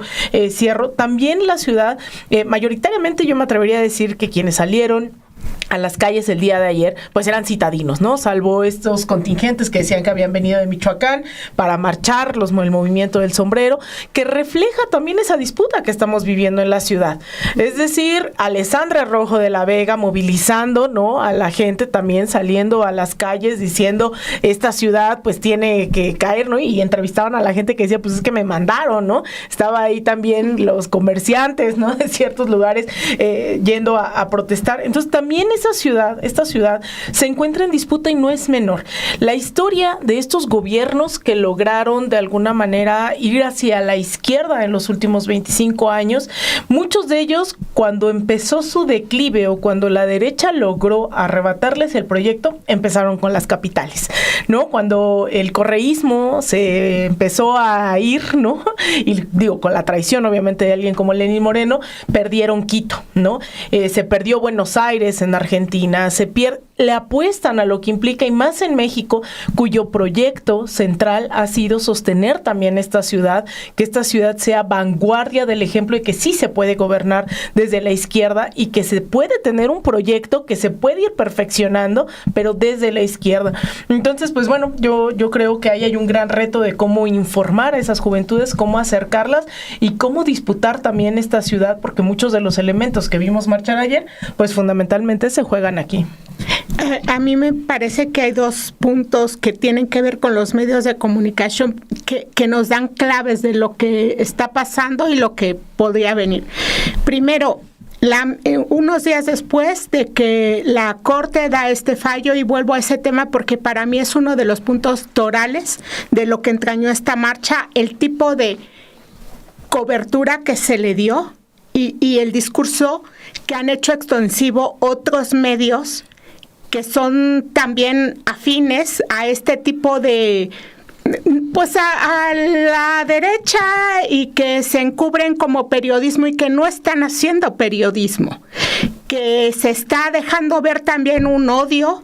cierro, también la ciudad, mayoritariamente yo me atrevería a decir que quienes salieron a las calles el día de ayer, pues eran citadinos, ¿no? Salvo estos contingentes que decían que habían venido de Michoacán para marchar, el movimiento del sombrero, que refleja también esa disputa que estamos viviendo en la ciudad. Es decir, Alessandra Rojo de la Vega movilizando, ¿no?, a la gente, también saliendo a las calles diciendo, esta ciudad pues tiene que caer, ¿no? Y entrevistaban a la gente que decía, pues es que me mandaron, ¿no? Estaba ahí también los comerciantes, ¿no?, de ciertos lugares yendo a protestar. Entonces también esta ciudad se encuentra en disputa, y no es menor. La historia de estos gobiernos que lograron de alguna manera ir hacia la izquierda en los últimos 25 años, muchos de ellos, cuando empezó su declive o cuando la derecha logró arrebatarles el proyecto, empezaron con las capitales, ¿no? Cuando el correísmo se empezó a ir, ¿no? Y digo, con la traición obviamente de alguien como Lenín Moreno, perdieron Quito, ¿no? Se perdió Buenos Aires en Argentina, le apuestan a lo que implica, y más en México, cuyo proyecto central ha sido sostener también esta ciudad, que esta ciudad sea vanguardia del ejemplo de que sí se puede gobernar desde la izquierda y que se puede tener un proyecto que se puede ir perfeccionando, pero desde la izquierda. Entonces, pues bueno, yo creo que ahí hay un gran reto de cómo informar a esas juventudes, cómo acercarlas y cómo disputar también esta ciudad, porque muchos de los elementos que vimos marchar ayer, pues fundamentalmente se juegan aquí. A mí me parece que hay dos puntos que tienen que ver con los medios de comunicación que nos dan claves de lo que está pasando y lo que podría venir. Primero, unos días después de que la Corte da este fallo, y vuelvo a ese tema porque para mí es uno de los puntos torales de lo que entrañó esta marcha, el tipo de cobertura que se le dio y el discurso que han hecho extensivo otros medios que son también afines a este tipo de, pues a la derecha, y que se encubren como periodismo y que no están haciendo periodismo, que se está dejando ver también un odio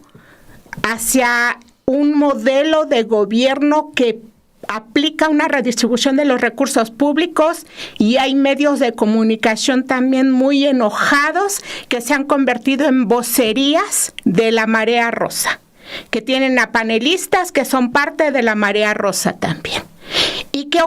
hacia un modelo de gobierno que aplica una redistribución de los recursos públicos, y hay medios de comunicación también muy enojados que se han convertido en vocerías de la marea rosa. que tienen a panelistas que son parte de la Marea Rosa también, y que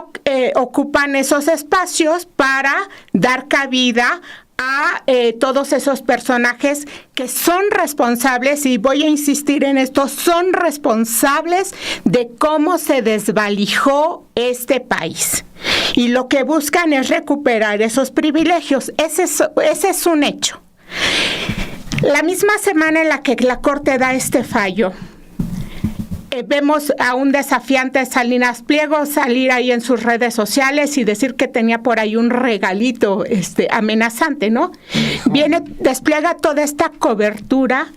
ocupan esos espacios para dar cabida a todos esos personajes que son responsables, y voy a insistir en esto, son responsables de cómo se desvalijó este país. Y lo que buscan es recuperar esos privilegios. Ese es un hecho. La misma semana en la que la Corte da este fallo, vemos a un desafiante Salinas Pliego salir ahí en sus redes sociales y decir que tenía por ahí un regalito amenazante, ¿no? Despliega toda esta cobertura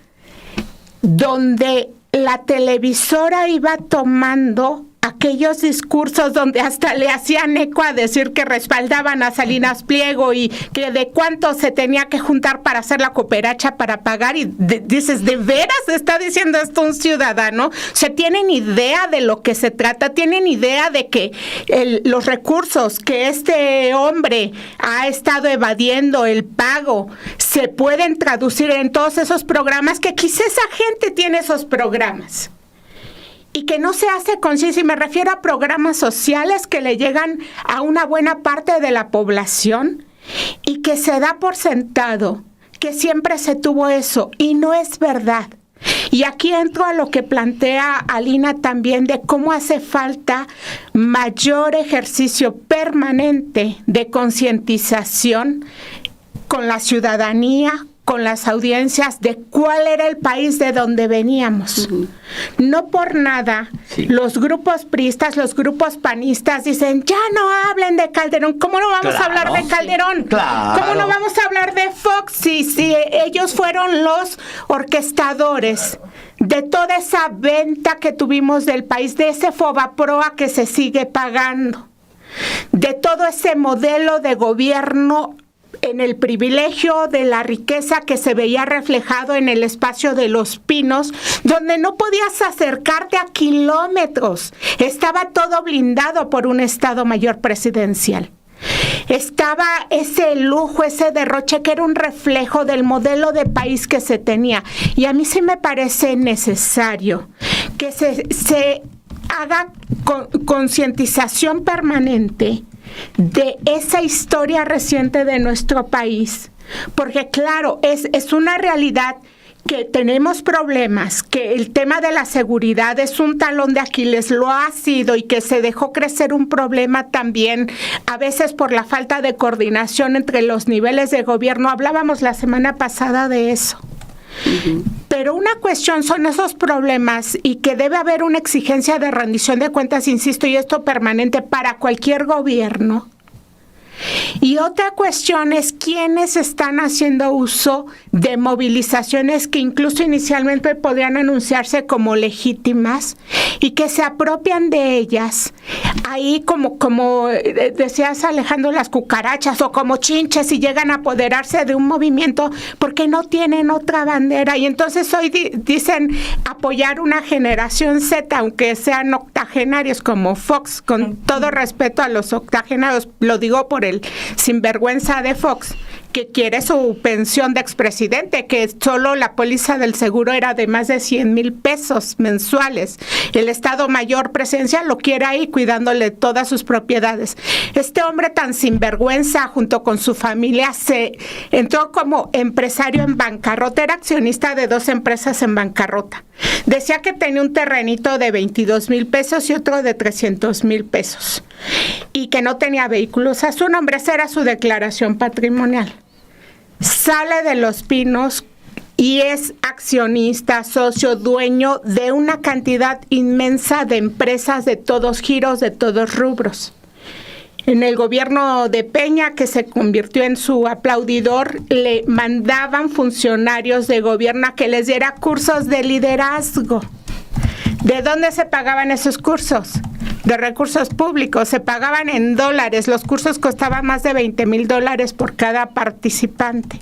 donde la televisora iba tomando aquellos discursos donde hasta le hacían eco a decir que respaldaban a Salinas Pliego y que de cuánto se tenía que juntar para hacer la cooperacha para pagar, y dices, ¿de veras está diciendo esto un ciudadano? ¿Se tienen idea de lo que se trata? ¿Tienen idea de que los recursos que este hombre ha estado evadiendo el pago se pueden traducir en todos esos programas? Que quizá esa gente tiene esos programas y que no se hace conciencia, y me refiero a programas sociales que le llegan a una buena parte de la población y que se da por sentado que siempre se tuvo eso, y no es verdad. Y aquí entro a lo que plantea Alina también, de cómo hace falta mayor ejercicio permanente de concientización con la ciudadanía, con las audiencias, de cuál era el país de donde veníamos. Uh-huh. No por nada, los grupos priistas, los grupos panistas dicen, ya no hablen de Calderón. ¿Cómo no vamos a hablar de Calderón? Claro. ¿Cómo no vamos a hablar de Fox si ellos fueron los orquestadores de toda esa venta que tuvimos del país, de ese Fobaproa que se sigue pagando, de todo ese modelo de gobierno en el privilegio de la riqueza que se veía reflejado en el espacio de Los Pinos, donde no podías acercarte a kilómetros? Estaba todo blindado por un Estado Mayor presidencial. Estaba ese lujo, ese derroche que era un reflejo del modelo de país que se tenía. Y a mí sí me parece necesario que se haga concientización permanente de esa historia reciente de nuestro país, porque claro, es una realidad que tenemos problemas, que el tema de la seguridad es un talón de Aquiles, lo ha sido, y que se dejó crecer un problema también, a veces por la falta de coordinación entre los niveles de gobierno. Hablábamos la semana pasada de eso. Uh-huh. Pero una cuestión son esos problemas, y que debe haber una exigencia de rendición de cuentas, insisto, y esto permanente para cualquier gobierno. Y otra cuestión es quiénes están haciendo uso de movilizaciones que incluso inicialmente podrían anunciarse como legítimas y que se apropian de ellas. Ahí como decías, Alejandro, las cucarachas o como chinches, y llegan a apoderarse de un movimiento porque no tienen otra bandera. Y entonces hoy dicen apoyar una generación Z, aunque sean octogenarios como Fox, con todo respeto a los octogenarios, lo digo por el sinvergüenza de Fox, que quiere su pensión de expresidente, que solo la póliza del seguro era de más de 100,000 pesos mensuales. El Estado Mayor presidencial lo quiere ahí cuidándole todas sus propiedades. Este hombre tan sinvergüenza, junto con su familia, se entró como empresario en bancarrota, era accionista de 2 empresas en bancarrota. Decía que tenía un terrenito de 22,000 pesos y otro de 300,000 pesos, y que no tenía vehículos a su nombre. Esa era su declaración patrimonial. Sale de Los Pinos y es accionista, socio, dueño de una cantidad inmensa de empresas de todos giros, de todos rubros. En el gobierno de Peña, que se convirtió en su aplaudidor, le mandaban funcionarios de gobierno a que les diera cursos de liderazgo. ¿De dónde se pagaban esos cursos? De recursos públicos, se pagaban en dólares, los cursos costaban más de $20,000 por cada participante.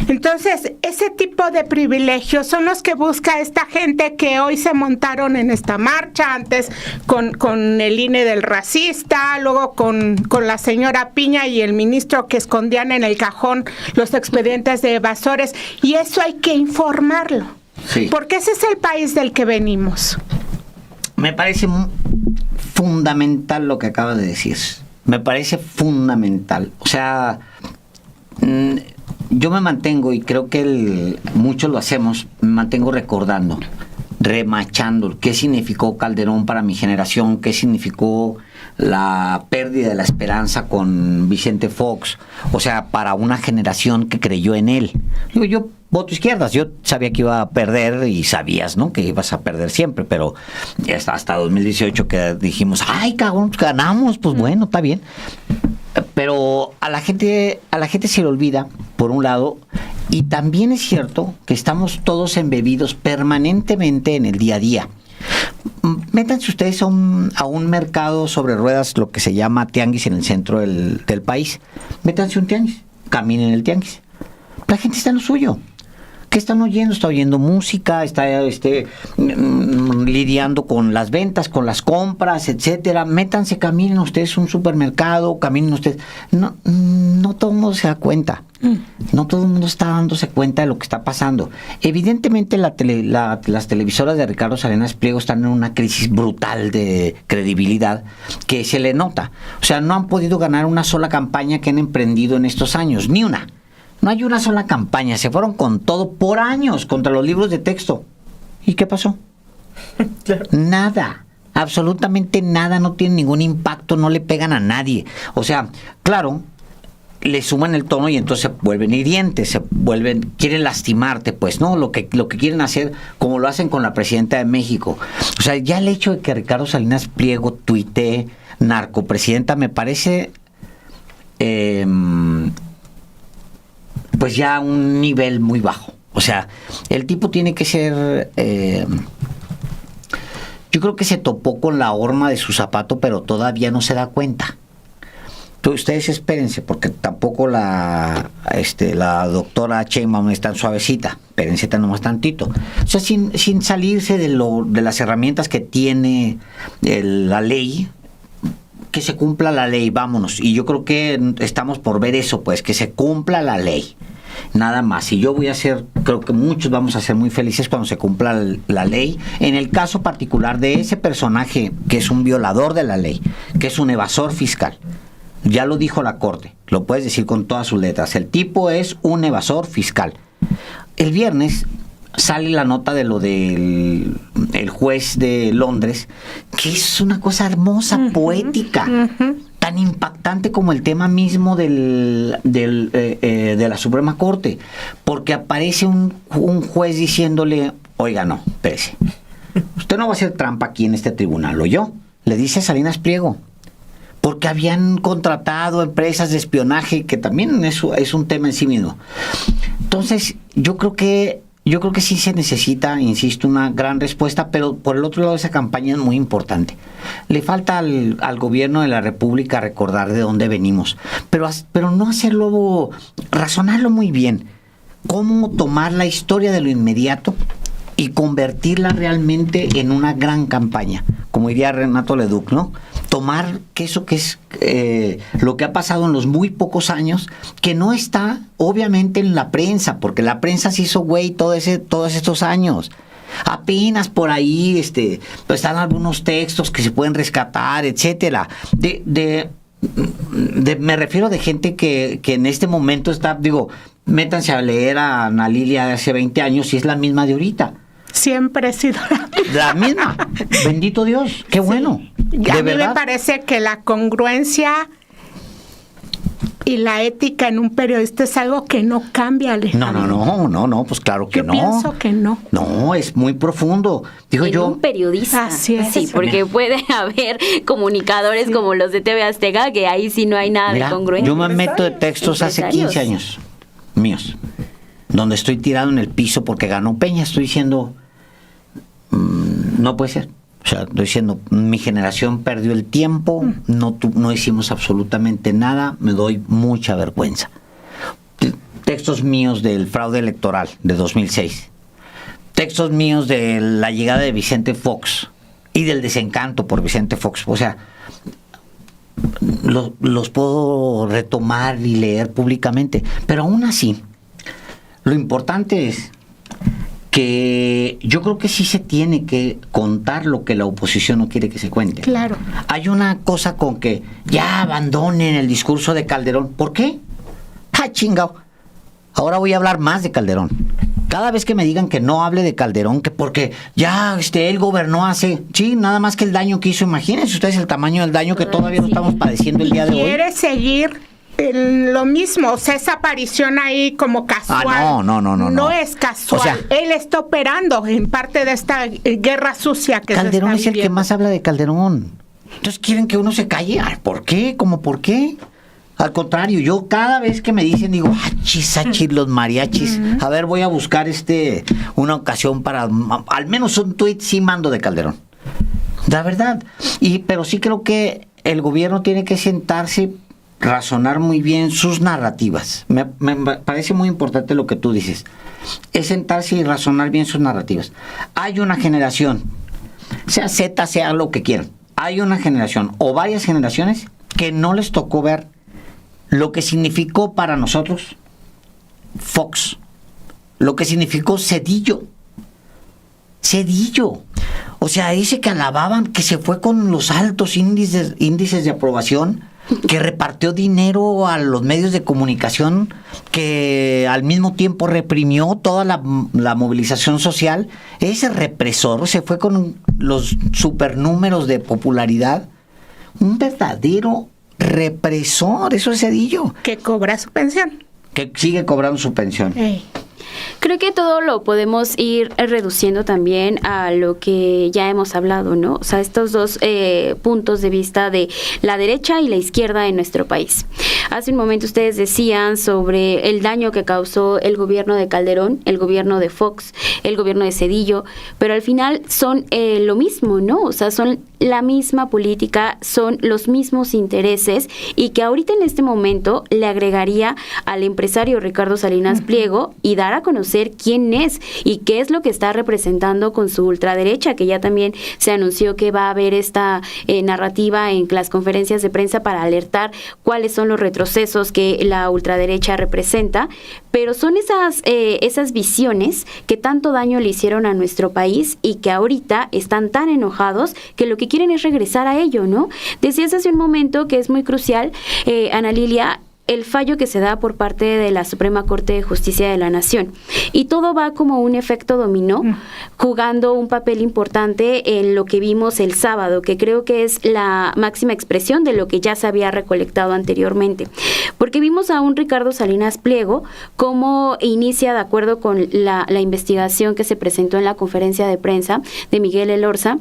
Entonces, ese tipo de privilegios son los que busca esta gente que hoy se montaron en esta marcha, antes con el INE del racista, luego con la señora Piña y el ministro que escondían en el cajón los expedientes de evasores, y eso hay que informarlo. Sí. Porque ese es el país del que venimos. Me parece fundamental lo que acabas de decir. Me parece fundamental. O sea, yo me mantengo, y creo que muchos lo hacemos, me mantengo recordando, remachando qué significó Calderón para mi generación, qué significó la pérdida de la esperanza con Vicente Fox, o sea, para una generación que creyó en él. Yo voto izquierdas, yo sabía que iba a perder, y sabías, ¿no?, que ibas a perder siempre, pero hasta 2018 que dijimos, ay, cabrón, ganamos, pues bueno, está bien. Pero a la gente se le olvida, por un lado, y también es cierto que estamos todos embebidos permanentemente en el día a día. Métanse ustedes a un mercado sobre ruedas, lo que se llama tianguis en el centro del país. Métanse a un tianguis, caminen en el tianguis. La gente está en lo suyo. ¿Qué están oyendo? Está oyendo música, está lidiando con las ventas, con las compras, etcétera. Métanse, caminen ustedes a un supermercado, caminen ustedes. No todo el mundo se da cuenta. No todo el mundo está dándose cuenta de lo que está pasando. Evidentemente las televisoras de Ricardo Salinas Pliego están en una crisis brutal de credibilidad que se le nota. O sea, no han podido ganar una sola campaña que han emprendido en estos años, ni una. No hay una sola campaña, se fueron con todo por años contra los libros de texto. ¿Y qué pasó? Claro. Nada, absolutamente nada, no tiene ningún impacto, no le pegan a nadie. O sea, claro, le suman el tono y entonces se vuelven hirientes, quieren lastimarte, pues, ¿no? Lo que quieren hacer, como lo hacen con la presidenta de México. O sea, ya el hecho de que Ricardo Salinas Pliego tuitee narcopresidenta me parece pues ya un nivel muy bajo. O sea, el tipo tiene que ser... yo creo que se topó con la horma de su zapato, pero todavía no se da cuenta. Ustedes espérense, porque tampoco la doctora Sheinbaum es tan suavecita. Espérense nomás tantito. O sea, sin salirse de las herramientas que tiene la ley, que se cumpla la ley, vámonos. Y yo creo que estamos por ver eso, pues, que se cumpla la ley. Nada más. Y yo creo que muchos vamos a ser muy felices cuando se cumpla la ley. En el caso particular de ese personaje que es un violador de la ley, que es un evasor fiscal. Ya lo dijo la Corte, lo puedes decir con todas sus letras. El tipo es un evasor fiscal. El viernes sale la nota de lo del juez de Londres, que es una cosa hermosa, poética, tan impactante como el tema mismo de la Suprema Corte, porque aparece un juez diciéndole, oiga, no, espérese, usted no va a hacer trampa aquí en este tribunal, ¿o yo? Le dice a Salinas Pliego, porque habían contratado empresas de espionaje, que también es un tema en sí mismo. Entonces, yo creo que sí se necesita, insisto, una gran respuesta, pero por el otro lado esa campaña es muy importante. Le falta al gobierno de la República recordar de dónde venimos, pero no hacerlo, razonarlo muy bien. Cómo tomar la historia de lo inmediato y convertirla realmente en una gran campaña, como diría Renato Leduc, ¿no? Tomar eso que es lo que ha pasado en los muy pocos años, que no está obviamente en la prensa, porque la prensa se hizo güey todos estos años. Apenas por ahí pues están algunos textos que se pueden rescatar, etcétera. Me refiero de gente que en este momento está, métanse a leer a Ana Lilia de hace 20 años y es la misma de ahorita. Siempre he sido la misma. Bendito Dios, qué bueno. A mí me parece que la congruencia y la ética en un periodista es algo que no cambia, Alejandro. No, pues claro que no. Yo pienso que no. No, es muy profundo. Un periodista. Así es. Sí, porque puede haber comunicadores como los de TV Azteca, que ahí sí no hay nada de congruencia. Yo me meto de textos hace 15 años míos, donde estoy tirado en el piso porque ganó Peña. Estoy diciendo, no puede ser. O sea, estoy diciendo, mi generación perdió el tiempo, no hicimos absolutamente nada, me doy mucha vergüenza. Textos míos del fraude electoral de 2006, textos míos de la llegada de Vicente Fox y del desencanto por Vicente Fox. O sea, los puedo retomar y leer públicamente, pero aún así, lo importante es que yo creo que sí se tiene que contar lo que la oposición no quiere que se cuente. Claro. Hay una cosa con que ya abandonen el discurso de Calderón. ¿Por qué? ¡Ah, chingao! Ahora voy a hablar más de Calderón. Cada vez que me digan que no hable de Calderón, que porque ya él gobernó hace... Sí, nada más que el daño que hizo. Imagínense ustedes el tamaño del daño que todavía no estamos padeciendo el día de hoy. Quiere seguir en lo mismo, o sea, esa aparición ahí como casual. No. No es casual. O sea, él está operando en parte de esta guerra sucia que Calderón se es está el que viviendo. más habla de Calderón. Entonces quieren que uno se calle. Ay, ¿por qué? ¿Cómo por qué? Al contrario, yo cada vez que me dicen, digo, achis, los mariachis. A ver, voy a buscar una ocasión para, al menos un tuit sí mando de Calderón. La verdad. Pero sí creo que el gobierno tiene que sentarse, razonar muy bien sus narrativas. Me parece muy importante lo que tú dices. Es sentarse y razonar bien sus narrativas. Hay una generación, sea Z, sea lo que quieran. Hay una generación o varias generaciones que no les tocó ver lo que significó para nosotros Fox, lo que significó Zedillo. O sea, ese que alababan, que se fue con los altos índices de aprobación, que repartió dinero a los medios de comunicación, que al mismo tiempo reprimió toda la movilización social. Ese represor se fue con los supernúmeros de popularidad. Un verdadero represor, eso es Zedillo. Que cobra su pensión. Que sigue cobrando su pensión. Creo que todo lo podemos ir reduciendo también a lo que ya hemos hablado, ¿no? O sea, estos dos puntos de vista de la derecha y la izquierda en nuestro país. Hace un momento ustedes decían sobre el daño que causó el gobierno de Calderón, el gobierno de Fox, el gobierno de Zedillo, pero al final son lo mismo, ¿no? O sea, son la misma política, son los mismos intereses, y que ahorita en este momento le agregaría al empresario Ricardo Salinas Pliego y dar a conocer quién es y qué es lo que está representando con su ultraderecha, que ya también se anunció que va a haber esta narrativa en las conferencias de prensa para alertar cuáles son los retrocesos que la ultraderecha representa, pero son esas visiones que tanto daño le hicieron a nuestro país y que ahorita están tan enojados que lo que quieren es regresar a ello, ¿no? Decías hace un momento que es muy crucial, Ana Lilia, el fallo que se da por parte de la Suprema Corte de Justicia de la Nación. Y todo va como un efecto dominó, jugando un papel importante en lo que vimos el sábado, que creo que es la máxima expresión de lo que ya se había recolectado anteriormente. Porque vimos a un Ricardo Salinas Pliego cómo inicia, de acuerdo con la investigación que se presentó en la conferencia de prensa de Miguel Elorza,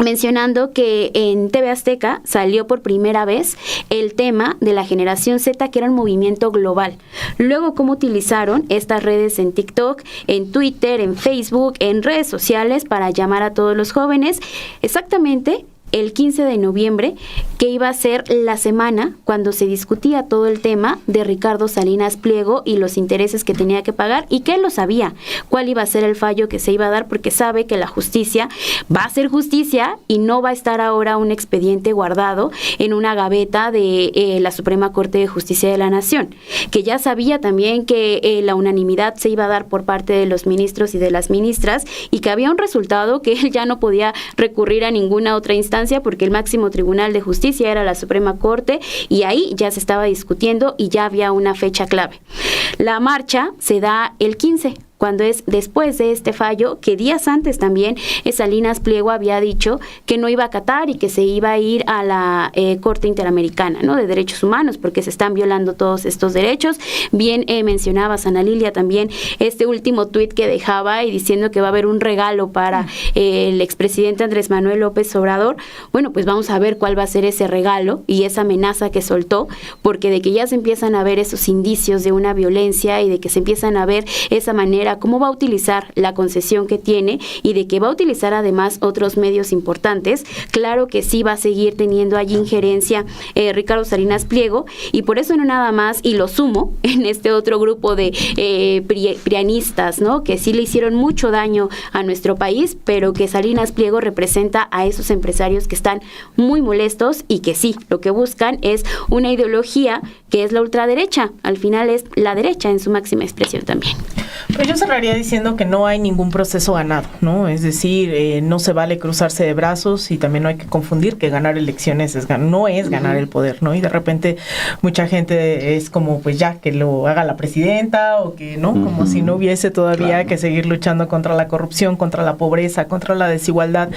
mencionando que en TV Azteca salió por primera vez el tema de la generación Z, que era un movimiento global. Luego, cómo utilizaron estas redes en TikTok, en Twitter, en Facebook, en redes sociales para llamar a todos los jóvenes. Exactamente el 15 de noviembre, que iba a ser la semana cuando se discutía todo el tema de Ricardo Salinas Pliego y los intereses que tenía que pagar, y que él lo sabía, cuál iba a ser el fallo que se iba a dar, porque sabe que la justicia va a ser justicia y no va a estar ahora un expediente guardado en una gaveta de la Suprema Corte de Justicia de la Nación, que ya sabía también que la unanimidad se iba a dar por parte de los ministros y de las ministras, y que había un resultado que él ya no podía recurrir a ninguna otra instancia, porque el máximo tribunal de justicia era la Suprema Corte, y ahí ya se estaba discutiendo y ya había una fecha clave. La marcha se da el 15, cuando es después de este fallo, que días antes también Salinas Pliego había dicho que no iba a acatar y que se iba a ir a la Corte Interamericana, ¿no?, de Derechos Humanos, porque se están violando todos estos derechos. Bien mencionabas, Ana Lilia, también este último tuit que dejaba y diciendo que va a haber un regalo para el expresidente Andrés Manuel López Obrador. Bueno, pues vamos a ver cuál va a ser ese regalo y esa amenaza que soltó, porque de que ya se empiezan a ver esos indicios de una violencia y de que se empiezan a ver esa manera cómo va a utilizar la concesión que tiene y de que va a utilizar además otros medios importantes, claro que sí va a seguir teniendo allí injerencia Ricardo Salinas Pliego, y por eso no nada más, y lo sumo en este otro grupo de prianistas, ¿no?, que sí le hicieron mucho daño a nuestro país, pero que Salinas Pliego representa a esos empresarios que están muy molestos y que sí, lo que buscan es una ideología que es la ultraderecha, al final es la derecha en su máxima expresión también. Pues yo cerraría diciendo que no hay ningún proceso ganado, ¿no? Es decir, no se vale cruzarse de brazos y también no hay que confundir que ganar elecciones no es ganar el poder, ¿no? Y de repente mucha gente es como, pues ya, que lo haga la presidenta o que, ¿no? Como si no hubiese todavía que seguir luchando contra la corrupción, contra la pobreza, contra la desigualdad.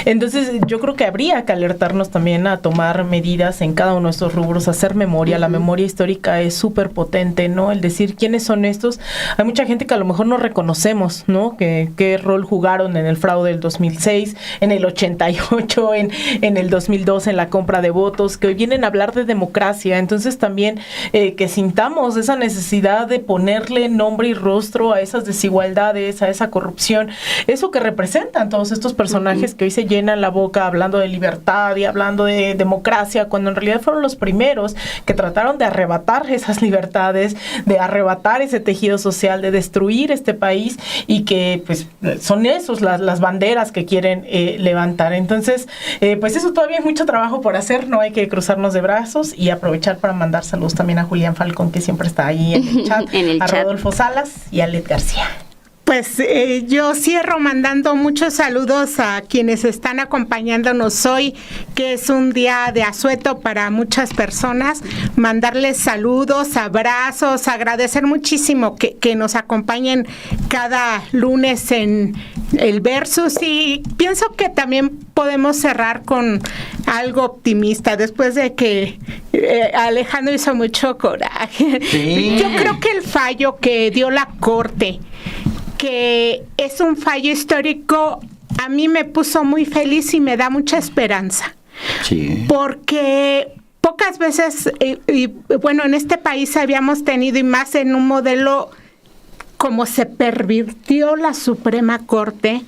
Entonces yo creo que habría que alertarnos también a tomar medidas en cada uno de estos rubros, hacer memoria. La memoria histórica es súper potente, ¿no? El decir quiénes son estos. Hay mucha gente que a lo mejor no reconocemos, ¿no? Qué rol jugaron en el fraude del 2006, en el 88, en el 2002, en la compra de votos, que hoy vienen a hablar de democracia. Entonces también que sintamos esa necesidad de ponerle nombre y rostro a esas desigualdades, a esa corrupción, eso que representan todos estos personajes que hoy se llenan la boca hablando de libertad y hablando de democracia, cuando en realidad fueron los primeros que trataron de arrebatar esas libertades, de arrebatar ese tejido social, de destruir este país, y que pues son esos las banderas que quieren levantar. Entonces, pues eso todavía hay mucho trabajo por hacer, no hay que cruzarnos de brazos, y aprovechar para mandar saludos también a Julián Falcón, que siempre está ahí en el chat, a Rodolfo Salas y a Led García. Pues yo cierro mandando muchos saludos a quienes están acompañándonos hoy, que es un día de asueto para muchas personas. Mandarles saludos, abrazos, agradecer muchísimo que nos acompañen cada lunes en el Versus, y pienso que también podemos cerrar con algo optimista después de que Alejandro hizo mucho coraje. Sí. Yo creo que el fallo que dio la Corte, que es un fallo histórico, a mí me puso muy feliz y me da mucha esperanza. Sí. Porque pocas veces, bueno, en este país habíamos tenido, y más en un modelo como se pervirtió la Suprema Corte,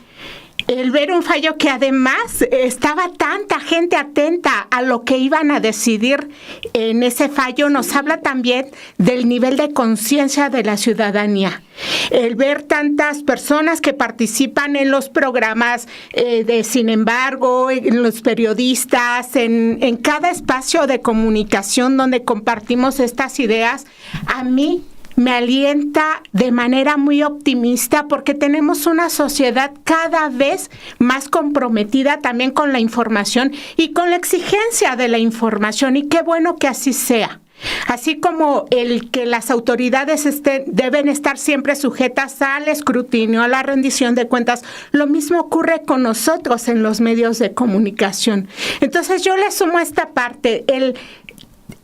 el ver un fallo que además estaba tanta gente atenta a lo que iban a decidir en ese fallo, nos habla también del nivel de conciencia de la ciudadanía. El ver tantas personas que participan en los programas de Sin embargo, en los periodistas, en cada espacio de comunicación donde compartimos estas ideas, a mí me alienta de manera muy optimista, porque tenemos una sociedad cada vez más comprometida también con la información y con la exigencia de la información, y qué bueno que así sea. Así como el que las autoridades deben estar siempre sujetas al escrutinio, a la rendición de cuentas, lo mismo ocurre con nosotros en los medios de comunicación. Entonces yo le sumo esta parte,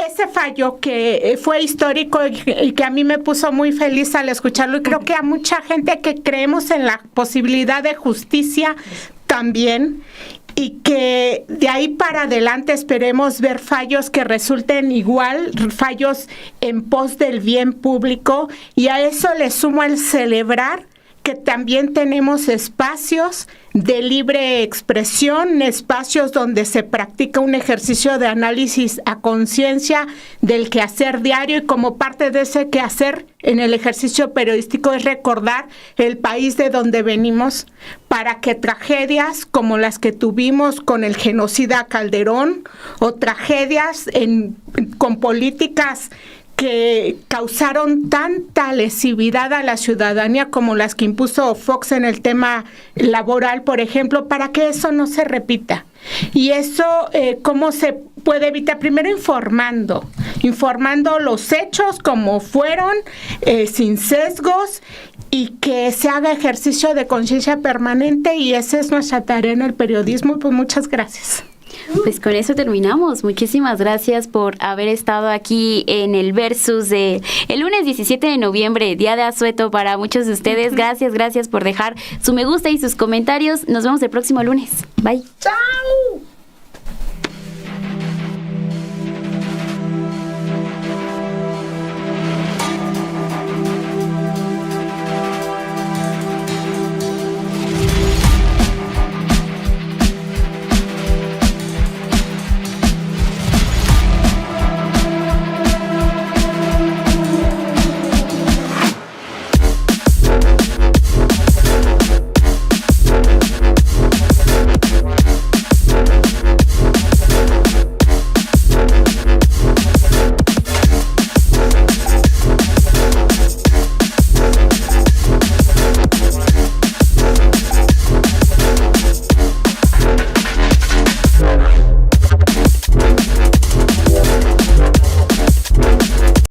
ese fallo que fue histórico y que a mí me puso muy feliz al escucharlo, y creo que a mucha gente que creemos en la posibilidad de justicia también, y que de ahí para adelante esperemos ver fallos que resulten igual, fallos en pos del bien público, y a eso le sumo el celebrar que también tenemos espacios de libre expresión, espacios donde se practica un ejercicio de análisis a conciencia del quehacer diario, y como parte de ese quehacer en el ejercicio periodístico es recordar el país de donde venimos, para que tragedias como las que tuvimos con el genocida Calderón, o tragedias con políticas que causaron tanta lesividad a la ciudadanía como las que impuso Fox en el tema laboral, por ejemplo, para que eso no se repita. Y eso, ¿cómo se puede evitar? Primero informando los hechos como fueron, sin sesgos, y que se haga ejercicio de conciencia permanente, y esa es nuestra tarea en el periodismo. Pues muchas gracias. Pues con eso terminamos. Muchísimas gracias por haber estado aquí en el Versus de el lunes 17 de noviembre, día de asueto para muchos de ustedes. Gracias por dejar su me gusta y sus comentarios. Nos vemos el próximo lunes. Bye. ¡Chao!